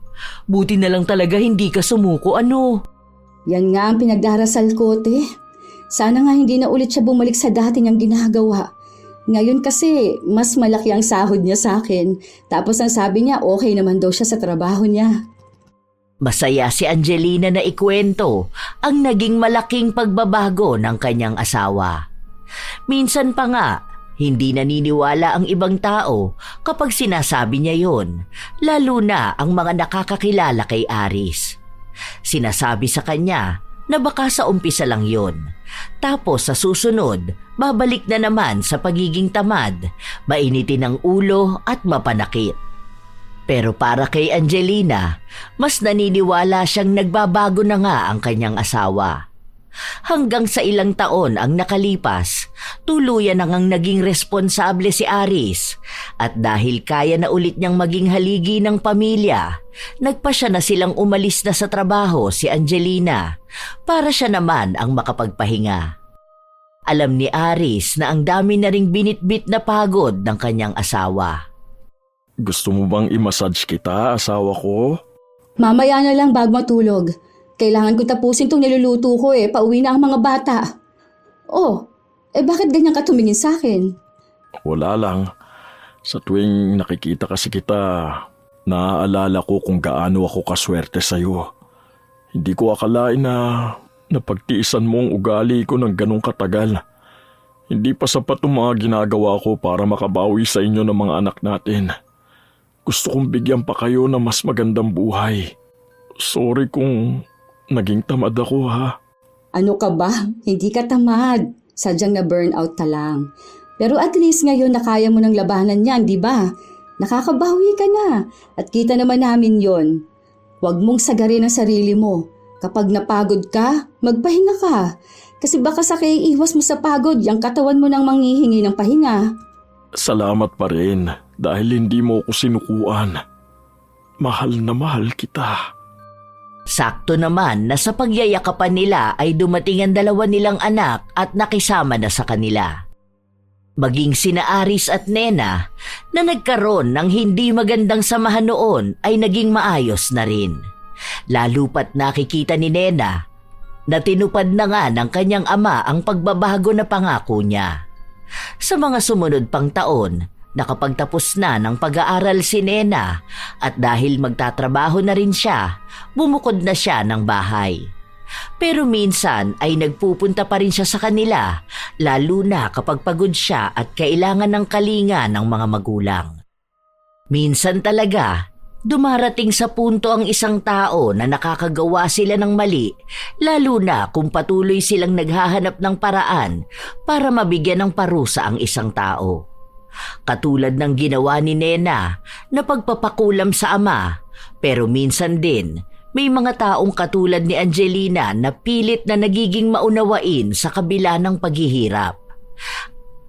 Buti na lang talaga hindi ka sumuko, ano? Yan nga ang pinagdarasal ko, te. Sana nga hindi na ulit siya bumalik sa dati niyang ginagawa. Ngayon kasi, mas malaki ang sahod niya sa akin. Tapos ang sabi niya, okay naman daw siya sa trabaho niya. Masaya si Angelina na ikwento ang naging malaking pagbabago ng kanyang asawa. Minsan pa nga, hindi naniniwala ang ibang tao kapag sinasabi niya yon, lalo na ang mga nakakakilala kay Aris. Sinasabi sa kanya na baka sa umpisa lang yon. Tapos sa susunod, babalik na naman sa pagiging tamad, mainitin ang ulo at mapanakit. Pero para kay Angelina, mas naniniwala siyang nagbabago na nga ang kanyang asawa. Hanggang sa ilang taon ang nakalipas, tuluyan nang naging responsable si Aris at dahil kaya na ulit niyang maging haligi ng pamilya, nagpasya na silang umalis na sa trabaho si Angelina para siya naman ang makapagpahinga. Alam ni Aris na ang dami na ring binitbit na pagod ng kanyang asawa. Gusto mo bang i-massage kita, asawa ko? Mamaya na lang bago matulog. Kailangan ko tapusin tong niluluto ko pauwi na ang mga bata. Oh, bakit ganyan ka tumingin sa akin? Wala lang. Sa tuwing nakikita kasi kita, naaalala ko kung gaano ako kaswerte sa'yo. Hindi ko akalain na napagtiisan mo ang ugali ko ng ganong katagal. Hindi pa sapat ang mga ginagawa ko para makabawi sa inyo ng mga anak natin. Gusto kong bigyan pa kayo ng mas magandang buhay. Sorry kung naging tamad ako, ha? Ano ka ba? Hindi ka tamad. Sadyang na burnout ka lang. Pero at least ngayon na kaya mo ng labanan yan, di ba? Nakakabawi ka na. At kita naman namin yon. Huwag mong sagarin ang sarili mo. Kapag napagod ka, magpahinga ka. Kasi baka sa iwas mo sa pagod, yung katawan mo nang manghihingi ng pahinga. Salamat pa rin dahil hindi mo ako sinukuan. Mahal na mahal kita. Sakto naman na sa pagyayakapan nila ay dumating ang dalawa nilang anak at nakisama na sa kanila. Maging sina Aris at Nena na nagkaroon ng hindi magandang samahan noon ay naging maayos na rin. Lalo pat nakikita ni Nena na tinupad na nga ng kanyang ama ang pagbabago na pangako niya. Sa mga sumunod pang taon, nakapagtapos na ng pag-aaral si Nena at dahil magtatrabaho na rin siya, bumukod na siya ng bahay. Pero minsan ay nagpupunta pa rin siya sa kanila, lalo na kapag pagod siya at kailangan ng kalinga ng mga magulang. Minsan talaga, dumarating sa punto ang isang tao na nakakagawa sila ng mali, lalo na kung patuloy silang naghahanap ng paraan para mabigyan ng parusa ang isang tao. Katulad ng ginawa ni Nena na pagpapakulam sa ama, pero minsan din may mga taong katulad ni Angelina na pilit na nagiging maunawain sa kabila ng paghihirap.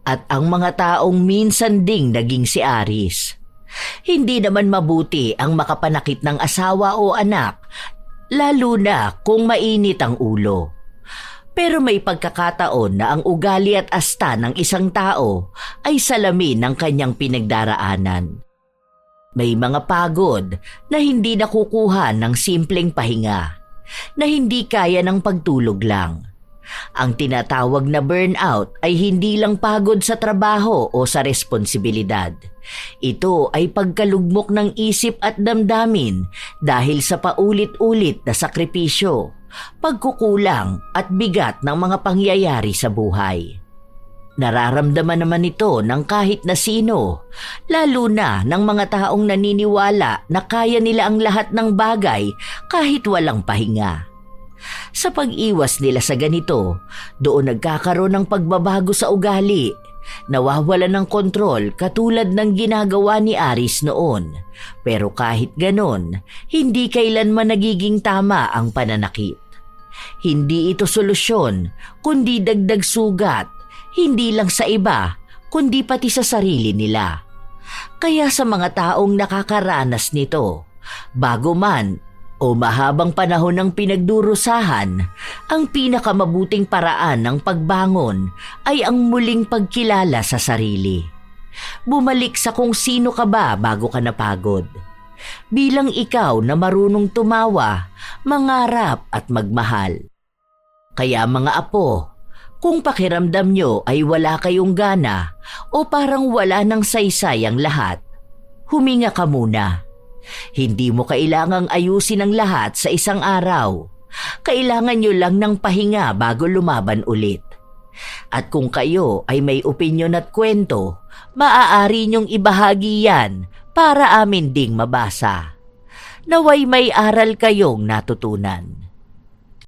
At ang mga taong minsan ding naging si Aris. Hindi naman mabuti ang makapanakit ng asawa o anak, lalo na kung mainit ang ulo. Pero may pagkakataon na ang ugali at asta ng isang tao ay salamin ng kanyang pinagdaraanan. May mga pagod na hindi nakukuha ng simpleng pahinga, na hindi kaya ng pagtulog lang. Ang tinatawag na burnout ay hindi lang pagod sa trabaho o sa responsibilidad. Ito ay pagkalugmok ng isip at damdamin dahil sa paulit-ulit na sakripisyo, pagkukulang at bigat ng mga pangyayari sa buhay. Nararamdaman naman ito ng kahit na sino, lalo na ng mga taong naniniwala na kaya nila ang lahat ng bagay kahit walang pahinga. Sa pag-iwas nila sa ganito, doon nagkakaroon ng pagbabago sa ugali, nawawala ng kontrol katulad ng ginagawa ni Aris noon. Pero kahit ganon, hindi kailanman nagiging tama ang pananakit. Hindi ito solusyon, kundi dagdag sugat, hindi lang sa iba, kundi pati sa sarili nila. Kaya sa mga taong nakakaranas nito, bago man o mahabang panahon ng pinagdurusahan, ang pinakamabuting paraan ng pagbangon ay ang muling pagkilala sa sarili. Bumalik sa kung sino ka ba bago ka napagod. Bilang ikaw na marunong tumawa, mangarap at magmahal. Kaya mga apo, kung pakiramdam nyo ay wala kayong gana o parang wala ng saysay ang lahat, huminga ka muna. Hindi mo kailangang ayusin ang lahat sa isang araw. Kailangan nyo lang ng pahinga bago lumaban ulit. At kung kayo ay may opinyon at kwento, maaari nyong ibahagi yan para amin ding mabasa. Naway may aral kayong natutunan.